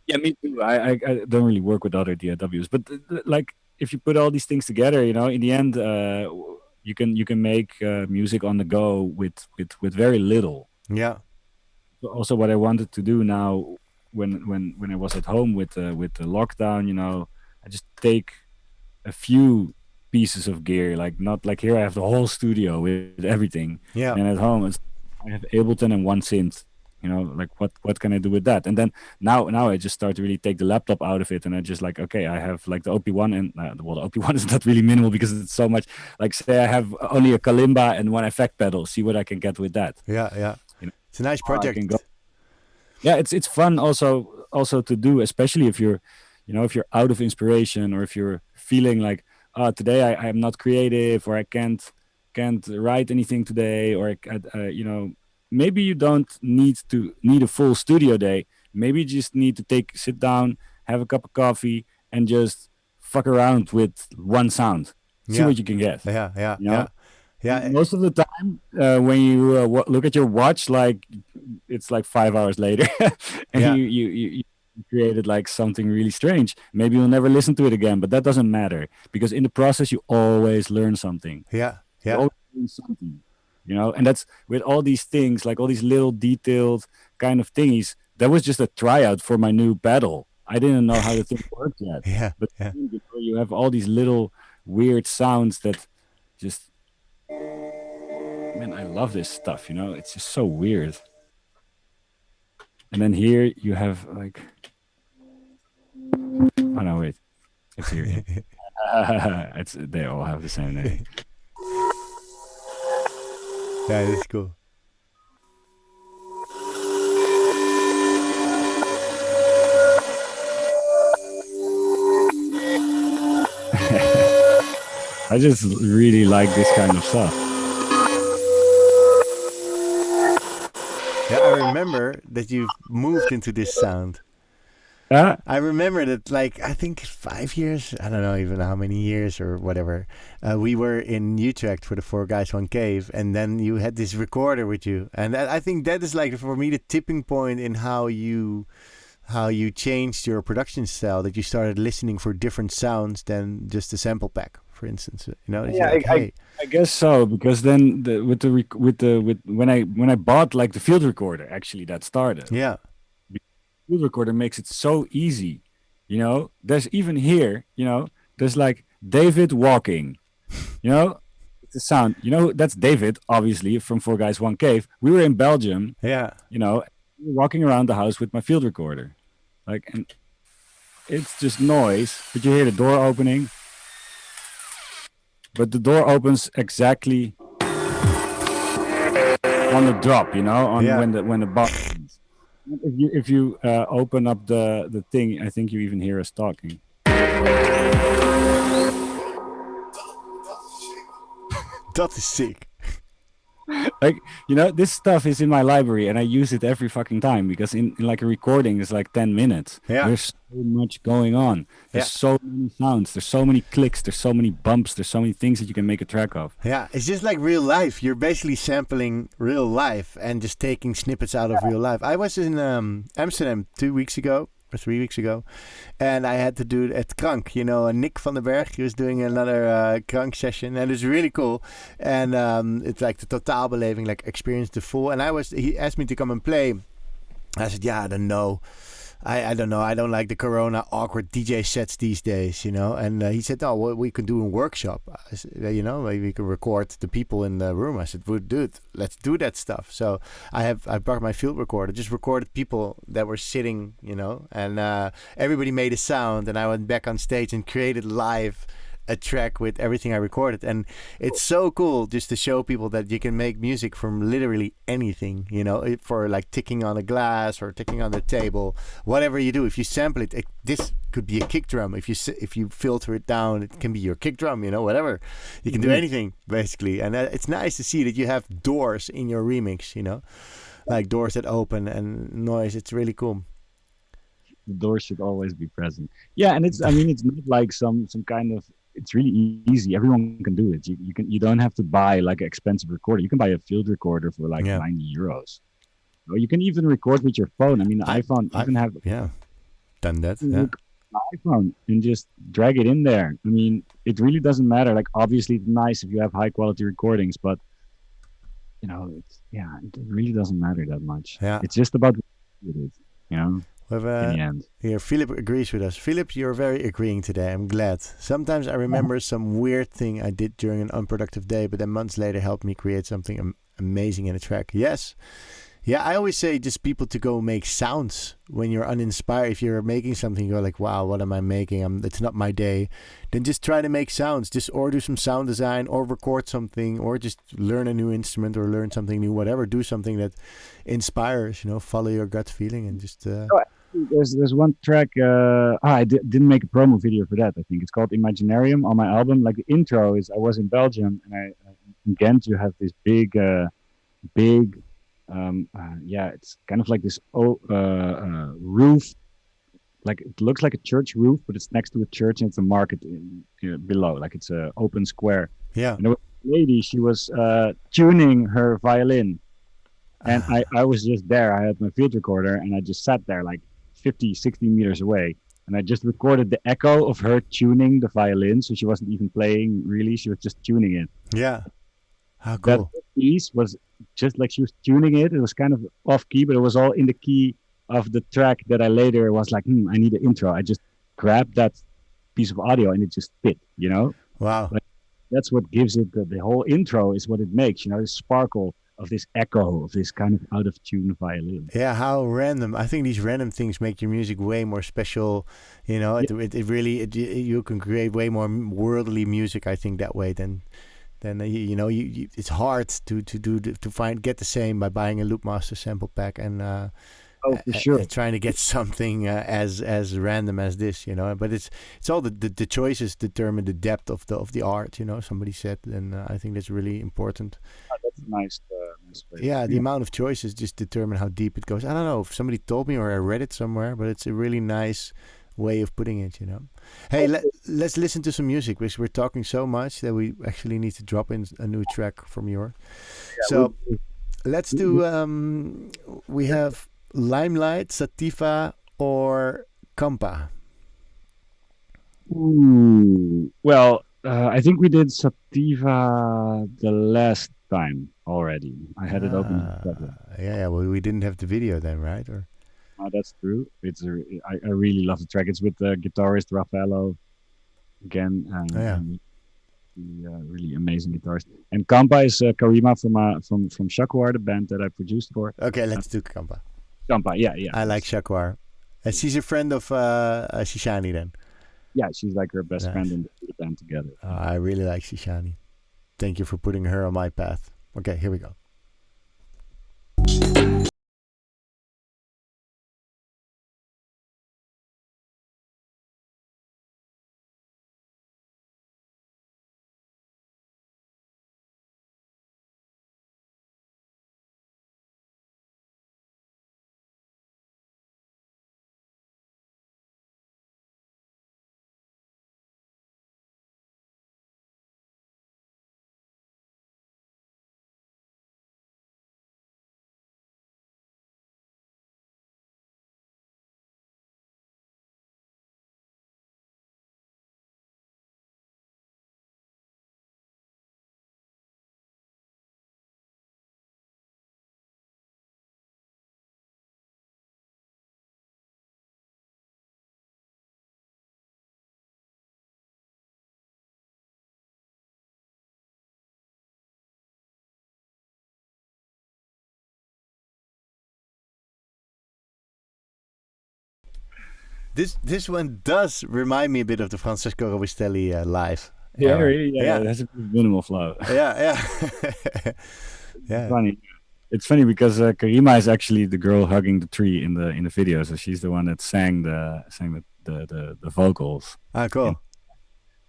yeah, me too. I don't really work with other DAWs, but like if you put all these things together, you know, in the end, you can make music on the go with very little. Yeah. Also, what I wanted to do now. When I was at home with the lockdown, you know, I just take a few pieces of gear, like not like here I have the whole studio with everything. Yeah. And at home I have Ableton and one synth. You know, like what can I do with that? And then now I just start to really take the laptop out of it, and I just like, okay, I have like the OP1 and the OP1 is not really minimal because it's so much. Like say I have only a kalimba and one effect pedal. See what I can get with that. Yeah. You know, it's a nice project. Yeah, it's fun also to do, especially if you're, you know, if you're out of inspiration or if you're feeling like, today I am not creative or I can't write anything today, or you know, maybe you don't need a full studio day. Maybe you just need to sit down, have a cup of coffee, and just fuck around with one sound. See what you can get. Yeah. You know? Yeah. Most of the time, when you look at your watch, like it's like 5 hours later, and you created like something really strange. Maybe you'll never listen to it again, but that doesn't matter because in the process you always learn something. Yeah. You always learn something, you know. And that's with all these things, like all these little detailed kind of thingies. That was just a tryout for my new pedal. I didn't know how the thing worked yet. But you have all these little weird sounds that just. Man, I love this stuff, you know, it's just so weird. And then here you have like, oh no, wait, it's here. They all have the same name. Yeah, that's cool. I just really like this kind of stuff. Yeah, I remember that you've moved into this sound. I remember that, like, I think 5 years, I don't know even how many years or whatever, we were in Utrecht for the 4 Guys, 1 Cave, and then you had this recorder with you. And I think that is, like, for me, the tipping point in how you changed your production style, that you started listening for different sounds than just a sample pack, for instance. You know, yeah, like, I guess so, because then when I bought like the field recorder, actually that started. Yeah, the field recorder makes it so easy. You know, there's even here, you know, there's like David walking. You know, it's a sound. You know, that's David, obviously from 4 Guys, 1 Cave. We were in Belgium. Yeah, you know, walking around the house with my field recorder. Like, and it's just noise, but you hear the door opening. But the door opens exactly on the drop, you know, on when the box opens. If you open up the thing, I think you even hear us talking. That is sick. Like, you know, this stuff is in my library and I use it every fucking time because in like a recording it's like 10 minutes. Yeah. There's so much going on. There's so many sounds. There's so many clicks. There's so many bumps. There's so many things that you can make a track of. Yeah, it's just like real life. You're basically sampling real life and just taking snippets out of real life. I was in Amsterdam 2 weeks ago. Or 3 weeks ago, and I had to do it at Krank. You know, Nick van den Berg, he was doing another Krank session, and it's really cool. And it's like the totaalbeleving, like experience the full. And he asked me to come and play. I said, yeah, I don't know. I don't know. I don't like the Corona awkward DJ sets these days, you know. And he said, "Oh, what we can do in workshop, you know, maybe we can record the people in the room." I said, "Well, dude, let's do that stuff." So I brought my field recorder, just recorded people that were sitting, you know, and everybody made a sound, and I went back on stage and created live a track with everything I recorded. And it's so cool just to show people that you can make music from literally anything, you know, for like ticking on a glass or ticking on the table, whatever you do. If you sample it, this could be a kick drum. If you filter it down, it can be your kick drum, you know, whatever. You can do anything basically. And it's nice to see that you have doors in your remix, you know, like doors that open and noise. It's really cool. The door should always be present. Yeah, and it's, I mean, it's not like some kind of, it's really easy. Everyone can do it. You don't have to buy like an expensive recorder. You can buy a field recorder for like 90 euros. Or you can even record with your phone. I mean, the iPhone even have done that. Yeah. iPhone and just drag it in there. I mean, it really doesn't matter. Like, obviously, it's nice if you have high quality recordings, but you know, it really doesn't matter that much. Yeah, it's just about what it is, you know. In the end. Here, Philip agrees with us. Philip, you're very agreeing today. I'm glad. Sometimes I remember some weird thing I did during an unproductive day, but then months later helped me create something amazing in a track. Yes. Yeah, I always say just people to go make sounds when you're uninspired. If you're making something, you're like, wow, what am I making? It's not my day. Then just try to make sounds. Or do some sound design or record something or just learn a new instrument or learn something new, whatever. Do something that inspires, you know, follow your gut feeling and just... There's one track. I didn't make a promo video for that. I think it's called Imaginarium on my album. Like the intro is, I was in Belgium and I in Ghent you have this big, it's kind of like this roof. Like it looks like a church roof, but it's next to a church and it's a market below. Like it's an open square. Yeah. And there was a lady. She was tuning her violin. And I was just there. I had my field recorder and I just sat there like 50, 60 meters away. And I just recorded the echo of her tuning the violin. So she wasn't even playing really. She was just tuning it. Yeah. How cool. That piece was just like she was tuning it. It was kind of off key, but it was all in the key of the track that I later was like, I need an intro. I just grabbed that piece of audio and it just fit, you know? Wow. Like, that's what gives it the whole intro is what it makes, you know, this sparkle of this echo of this kind of out of tune violin. Yeah, how random! I think these random things make your music way more special. You know, it really you can create way more worldly music. I think that way than you know it's hard to get the same by buying a Loopmaster sample pack and for sure trying to get something as random as this, you know. But it's all the choices determine the depth of the art, you know. Somebody said, and I think that's really important. That's nice. Yeah, the amount of choices just determine how deep it goes. I don't know if somebody told me or I read it somewhere, but it's a really nice way of putting it, you know. Hey, let's listen to some music because we're talking so much that we actually need to drop in a new track from yours. So let's do. We have Limelight, Sativa, or Kampa. Ooh, well, I think we did Sativa the last time already. I had it open. Yeah. Well, we didn't have the video then, right? Or that's true. I really love the track. It's with the guitarist Raffaello again. Really amazing guitarist. And Kampa is Karima from Jaguar, the band that I produced for. Okay, let's do Kampa. Kampa, yeah. I like Jaguar. And she's a friend of Shishani then. Yeah, she's like her best friend in the band together. I really like Shishani. Thank you for putting her on my path. Okay, here we go. This one does remind me a bit of the Francesco Robustelli live. Yeah, really? Yeah, it has a minimal flow. Yeah. Funny. It's funny because Karima is actually the girl hugging the tree in the video, so she's the one that sang the vocals. Ah, cool.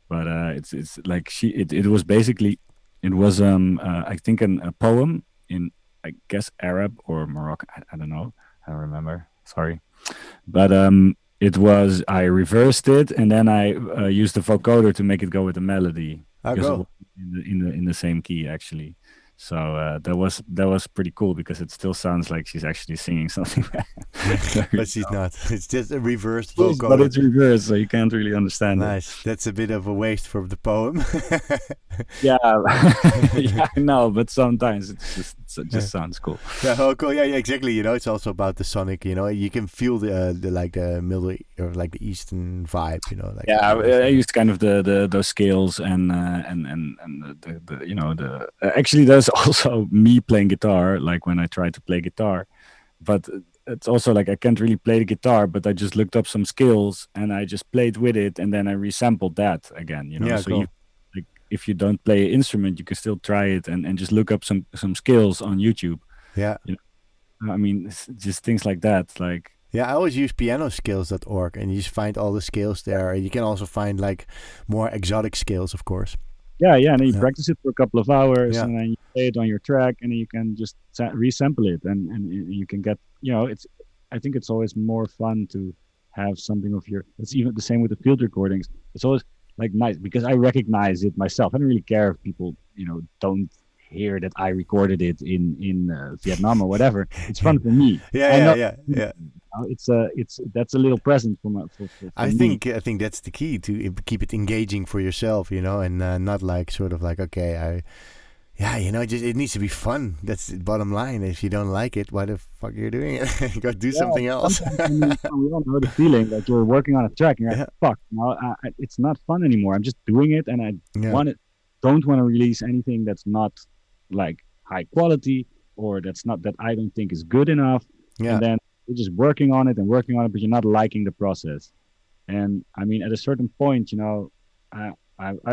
But it's like it was basically I think a poem in, I guess, Arab or Moroccan. I don't know. I don't remember. Sorry, but I reversed it and then I used the vocoder to make it go with the melody. Ah, because cool. It was in the same key actually. So that was pretty cool because it still sounds like she's actually singing something. But she's not. It's just a reversed vocoder. But it's reversed, so you can't really understand nice. it. That's a bit of a waste for the poem. Yeah, I know, but sometimes it just sounds cool. Yeah, oh, cool. Yeah, exactly. It's also about the sonic. You can feel the like the middle or like the eastern vibe. Like I used kind of those scales and actually there's also me playing guitar, like when I try to play guitar, but it's also like I can't really play the guitar, but I just looked up some scales and I just played with it and then I resampled that again. Yeah, so cool. if you don't play an instrument, you can still try it and just look up some scales on YouTube. Yeah. I mean, it's just things like that. Like, yeah, I always use pianoscales.org and you just find all the scales there. You can also find like more exotic scales, of course. Yeah, and then you practice it for a couple of hours and then you play it on your track and then you can just resample it and you can get, I think it's always more fun to have something of your, it's even the same with the field recordings. It's always like nice because I recognize it myself. I don't really care if people, don't hear that I recorded it in Vietnam or whatever. It's fun for me. Yeah. That's a little present for me. I think that's the key to keep it engaging for yourself, and not like sort of like, okay, it needs to be fun. That's the bottom line. If you don't like it, why the fuck are you doing it? Go do something else. We all know the feeling that you're working on a track and you're like, fuck, it's not fun anymore. I'm just doing it and I don't want to release anything that's not like high quality or that I don't think is good enough. Yeah. And then you're just working on it, but you're not liking the process. And I mean, at a certain point,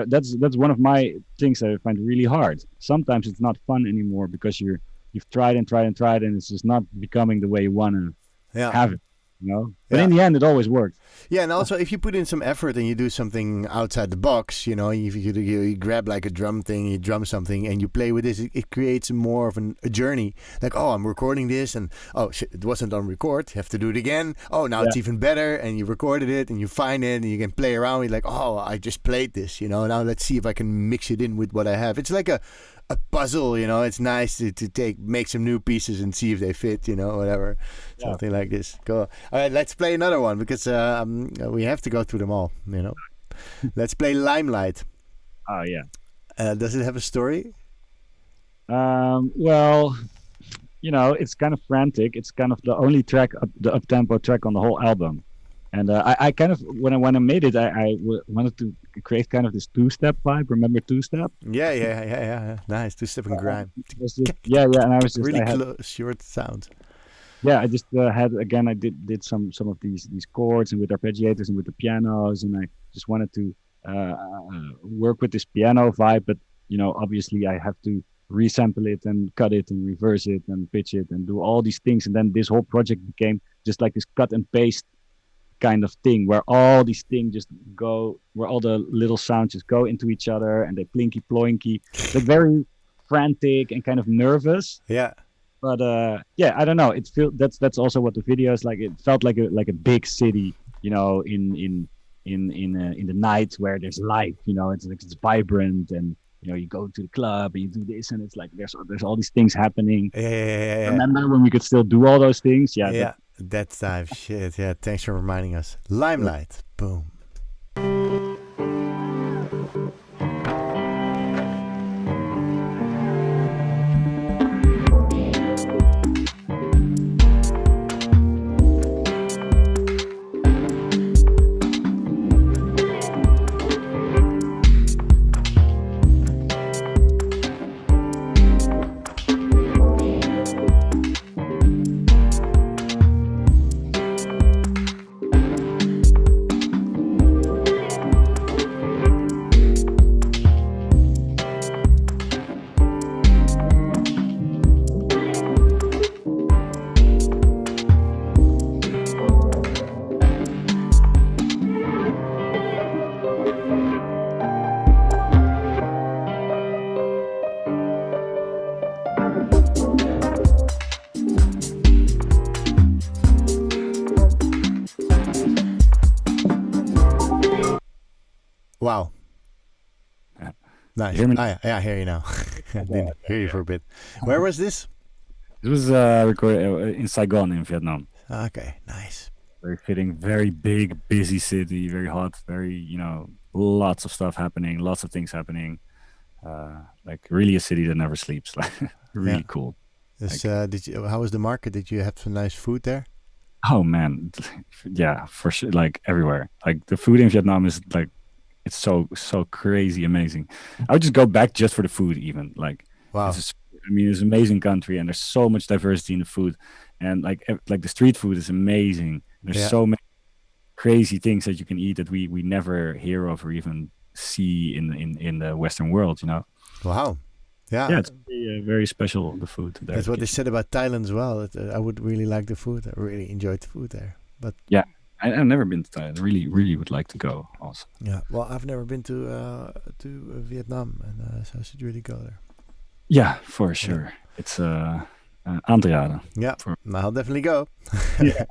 that's one of my things that I find really hard. Sometimes it's not fun anymore because you've tried and it's just not becoming the way you want to have it. But in the end, it always works. Yeah, and also if you put in some effort and you do something outside the box, you grab like a drum thing, you drum something, and you play with this, it creates more of a journey. Like, oh, I'm recording this, and oh shit, it wasn't on record. You have to do it again. Oh, now it's even better, and you recorded it, and you find it, and you can play around with like, oh, I just played this. Now let's see if I can mix it in with what I have. It's like a puzzle, it's nice to make some new pieces and see if they fit, whatever, something like this. Cool. All right, let's play another one because we have to go through them all, Let's play Limelight. Oh, yeah. Does it have a story? Well, it's kind of frantic. It's kind of the only track, the up-tempo track on the whole album. And I kind of, when I made it, I wanted to create kind of this two-step vibe. Remember two-step? Yeah. Nice, two-step and grime. And I was just really short sound. Yeah, I just I did some of these chords and with arpeggiators and with the pianos, and I just wanted to work with this piano vibe. But obviously, I have to resample it and cut it and reverse it and pitch it and do all these things. And then this whole project became just like this cut and paste kind of thing where all these things just go, where all the little sounds just go into each other and they plinky ploinky, like very frantic and kind of nervous. Yeah. But I don't know. It feel that's also what the video is like. It felt like a big city, in the night where there's life. It's vibrant and you go to the club and you do this and it's like there's all these things happening. Yeah. Remember when we could still do all those things? Yeah. That time, shit. Yeah, thanks for reminding us. Limelight, boom. Nice. You hear me? I hear you now. I didn't hear you for a bit. Where was this? It was recorded in Saigon in Vietnam. Okay, nice. Very fitting, very big, busy city, very hot, very, lots of stuff happening, lots of things happening. Like really a city that never sleeps. Like really cool. How was the market? Did you have some nice food there? Oh man, yeah, for sure. Like everywhere. Like the food in Vietnam is like, it's so crazy amazing. I would just go back just for the food, even. Like, wow. It's an amazing country, and there's so much diversity in the food, and like the street food is amazing. There's so many crazy things that you can eat that we never hear of or even see in the Western world. Wow. Yeah. Yeah, it's very special, the food there. That's what they said about Thailand as well. I would really like the food. I really enjoyed the food there. But yeah, I've never been to Thailand. I really would like to go also. Yeah, well, I've never been to Vietnam, and so I should really go there. Yeah, for sure. Yeah. It's aan te raden. Yeah, I'll definitely go. Yeah.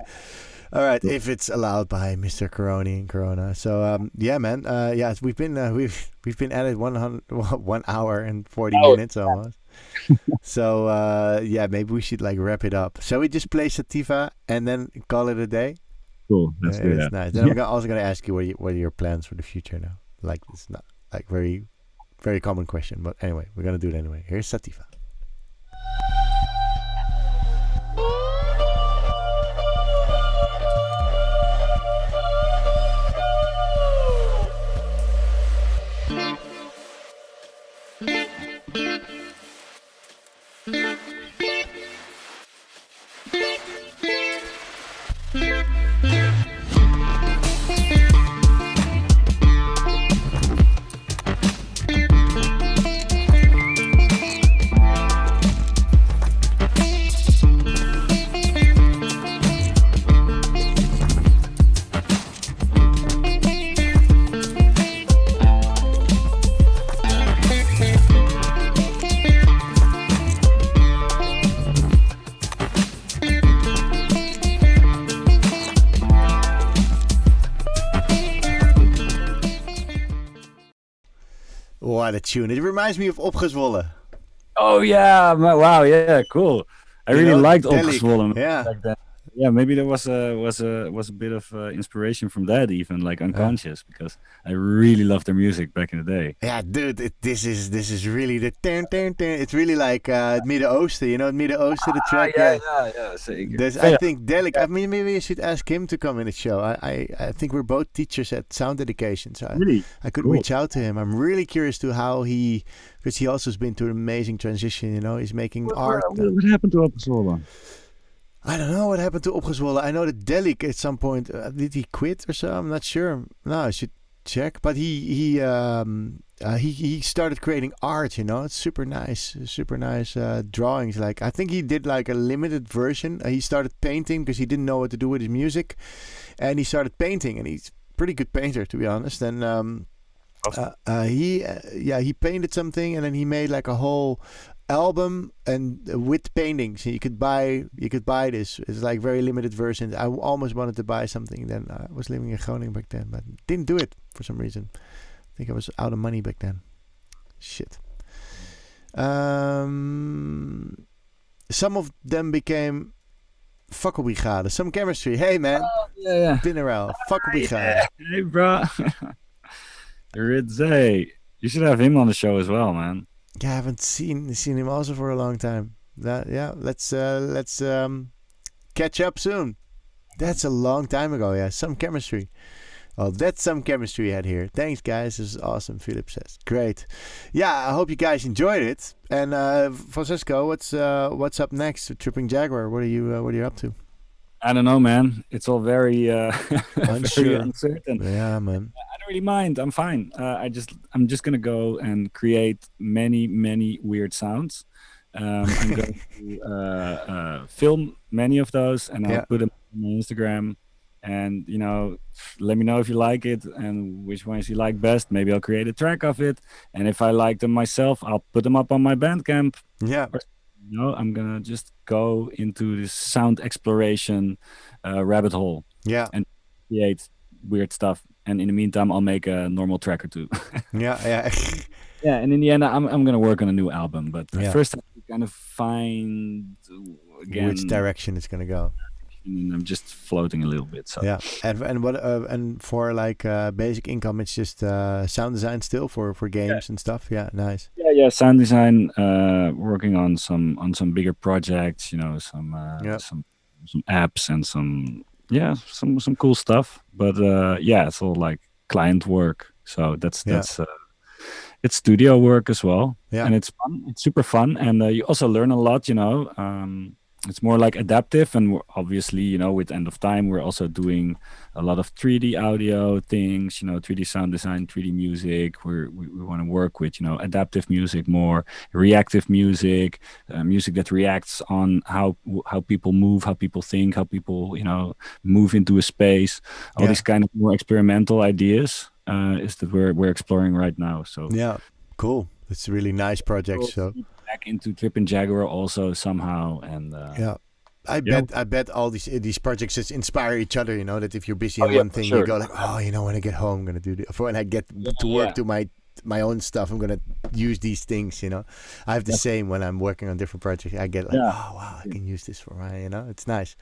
All right, if it's allowed by Mr. Corona. So yeah, man. We've been at it 1 hour and 40 minutes almost. So yeah, maybe we should like wrap it up. Shall we just play Sativa and then call it a day? Cool. Let's do that. Nice. Then I'm also gonna ask you what are your plans for the future now. Like it's not like very, very common question, but anyway, we're gonna do it anyway. Here's Sativa. What a tune. It reminds me of Opgezwollen. Oh yeah, wow, yeah, cool. I really liked Opgezwollen. Yeah. Like that. Yeah, maybe there was a bit of inspiration from that, even like unconscious, because I really loved their music back in the day. Yeah, dude, this is really the it's really like Midden-Oosten, Midden-Oosten, the track. Yeah. I think Delik. I mean, maybe you should ask him to come in the show. I think we're both teachers at Sound Education, so really? I could reach out to him. I'm really curious to how because he also has been through an amazing transition. He's making art. What happened to Opgezwollen? I don't know what happened to Opgezwollen. I know that Delik at some point did he quit or so? I'm not sure. No, I should check. But he started creating art. It's super nice drawings. Like I think he did like a limited version. He started painting because he didn't know what to do with his music, and he started painting. And he's a pretty good painter, to be honest. And he painted something, and then he made like a whole album and with paintings. You could buy this. It's like very limited versions. I almost wanted to buy something. Then I was living in Groningen back then, but didn't do it for some reason. I think I was out of money back then. Shit. Some of them became Fakkelbrigade. Some chemistry. Hey man. Oh, yeah. Dinnerel. Fakkelbrigade. Hey bro. Ridze. You should have him on the show as well, man. Yeah, I haven't seen him also for a long time. Let's catch up soon. That's a long time ago. Yeah, some chemistry. Well, that's some chemistry we had here. Thanks, guys. This is awesome. Philip says, great. Yeah, I hope you guys enjoyed it. And Francisco, what's up next? Trippin Jaguar. What are you up to? I don't know, man. It's all very very uncertain. Yeah, man. I don't really mind. I'm fine. I'm just gonna go and create many weird sounds. I'm going to film many of those, and I'll put them on my Instagram. And let me know if you like it and which ones you like best. Maybe I'll create a track of it. And if I like them myself, I'll put them up on my Bandcamp. Yeah. I'm gonna just go into this sound exploration rabbit hole. Yeah. And create weird stuff. And in the meantime, I'll make a normal track or two. Yeah. Yeah, and in the end, I'm gonna work on a new album, but first I have to kind of find again which direction it's gonna go. And I'm just floating a little bit. So yeah, and what and for like basic income, it's just sound design still for games and stuff. Yeah, nice. Yeah, sound design. Working on some bigger projects. You know, some apps and some cool stuff. But it's all like client work. So that's it's studio work as well. Yeah, and it's fun. It's super fun, and you also learn a lot. You know. It's more like adaptive, and we're obviously, you know, with End of Time, we're also doing a lot of 3D audio things, you know, 3D sound design, 3D music. We want to work with, you know, adaptive music more, reactive music, music that reacts on how people move, how people think, how people, you know, move into a space. All these kind of more experimental ideas is that we're exploring right now. So yeah, cool. It's a really nice project. So back into Trippin Jaguar also somehow, and I bet all these projects just inspire each other. You know, that if you're busy on one thing, you go like, oh, you know, when I get home, I'm gonna do this. When I get to work, do my own stuff, I'm gonna use these things. You know, I have the same when I'm working on different projects. I get like, oh wow, I can use this for my, you know, it's nice.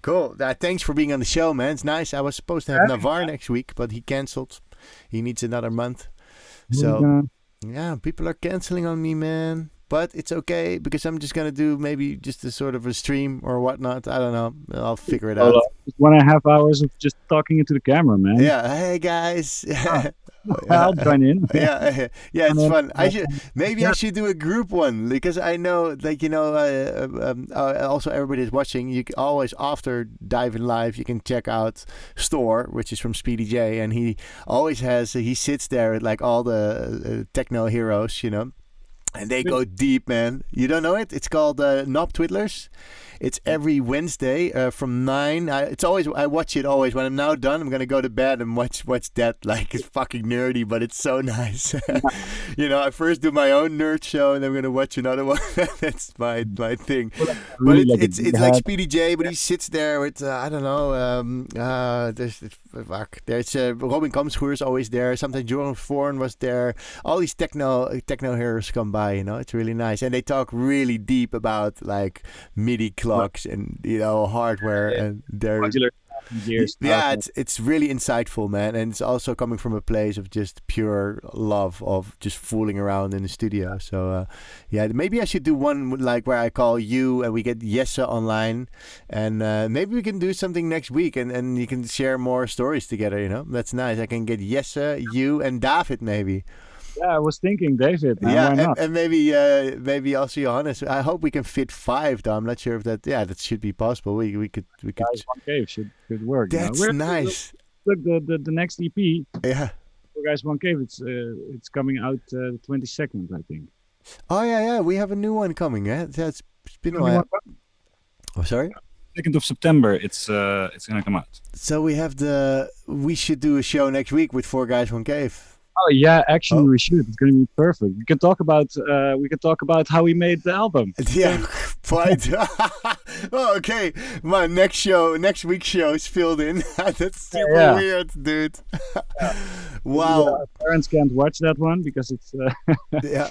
Cool. Thanks for being on the show, man. It's nice. I was supposed to have Navar next week, but he canceled. He needs another month. So yeah, people are canceling on me, man. But it's okay because I'm just gonna do maybe just a sort of a stream or whatnot. I don't know. I'll figure it out. 1.5 hours of just talking into the camera, man. Yeah. Hey guys. I'll join in. Yeah. It's fun. I should do a group one because I know, like, you know, also everybody is watching. You can always, after Diving Live, you can check out Store, which is from Speedy J, and he always has. He sits there with like all the techno heroes, you know. And they go deep, man. You don't know it? It's called Knob Twiddlers. It's every Wednesday from 9. I watch it always. When I'm now done, I'm gonna go to bed and watch that. Like, it's fucking nerdy, but it's so nice. You know, I first do my own nerd show, and I'm gonna watch another one. That's my thing. But it's like Speedy J, but he sits there with I don't know. There's Robin Kamschoer is always there. Sometimes Joran Forn was there. All these techno heroes come by. You know, it's really nice, and they talk really deep about like MIDI clocks and, you know, hardware and their modular. Yeah, it's really insightful, man, and it's also coming from a place of just pure love of just fooling around in the studio. So maybe I should do one like where I call you and we get Jesse online, and maybe we can do something next week and you can share more stories together. You know, that's nice. I can get Jesse, you, and David maybe. Yeah, I was thinking David. Man, yeah, why not? And maybe also Johannes. I hope we can fit 5, though. I'm not sure if that. Yeah, that should be possible. We could. Guys One Cave should work. That's nice. Look, the next EP. Yeah. For Guys One Cave, it's coming out 22nd, I think. Oh yeah. We have a new one coming. Yeah, it's been a while. Oh, sorry. 2nd of September, it's gonna come out. So we should do a show next week with 4 Guys One Cave. Oh yeah, actually we should. It's gonna be perfect. We can talk about how we made the album. Yeah, quite. Oh, okay. My next week's show is filled in. That's super weird, dude. Wow. Parents can't watch that one because it's. Yeah.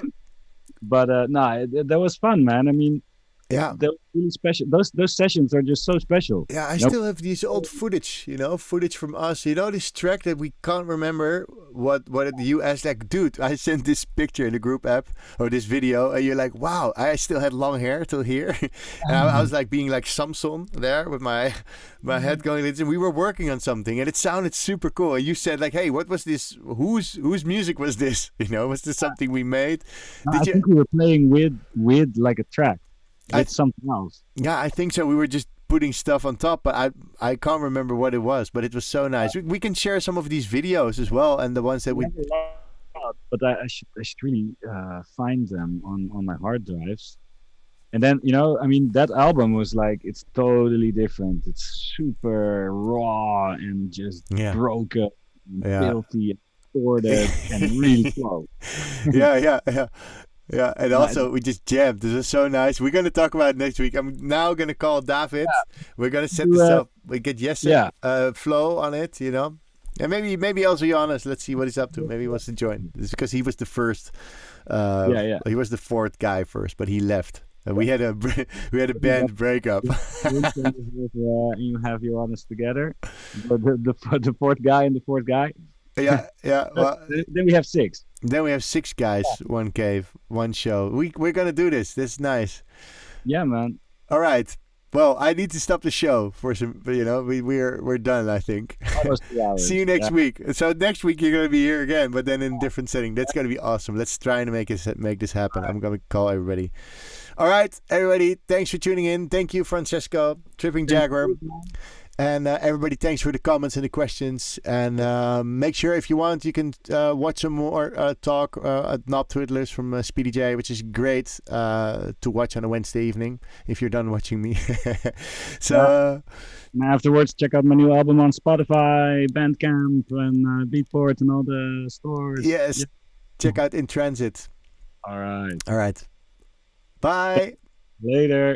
But that was fun, man. I mean. Yeah, they're really special. Those sessions are just so special. Yeah, I still have these old footage, you know, footage from us. You know, this track that we can't remember what you asked, like, dude, I sent this picture in the group app or this video, and you're like, wow, I still had long hair till here, and I was like being like Samson there with my head going. And we were working on something, and it sounded super cool. And you said like, hey, what was this? Whose music was this? You know, was this something we made? I think we were playing with like a track. It's something else. Yeah, I think so. We were just putting stuff on top, but I can't remember what it was. But it was so nice. We can share some of these videos as well, and the ones that we. But I should really find them on my hard drives. And then, you know, I mean, that album was like, it's totally different. It's super raw and just broken, and filthy, and distorted, and really slow. Yeah. Yeah, and also we just jammed. This was so nice. We're gonna talk about it next week. I'm now gonna call David. We're gonna set this up. We get Jesse, Flow on it, you know, And maybe also Johannes. Let's see what he's up to. Maybe he wants to join. It's because he was the first. He was the fourth guy first, but he left. We had a band breakup. You have Johannes together, the fourth guy and the fourth guy. Yeah. Well, then we have 6. Then we have 6 guys, 1 cave, 1 show. We're gonna do this. This is nice. Yeah, man. All right. Well, I need to stop the show for some. We're done. I think. See you next week. So next week you're gonna be here again, but then in a different setting. That's gonna be awesome. Let's try and make this happen. I'm gonna call everybody. All right, everybody. Thanks for tuning in. Thank you, Francesco, Trippin Jaguar. And everybody, thanks for the comments and the questions. And make sure, if you want, you can watch some more talk at Knob Twiddlers from Speedy J, which is great to watch on a Wednesday evening if you're done watching me. So and afterwards, check out my new album on Spotify, Bandcamp, and Beatport, and all the stores. Yes, check out In Transit. All right. Bye. Later.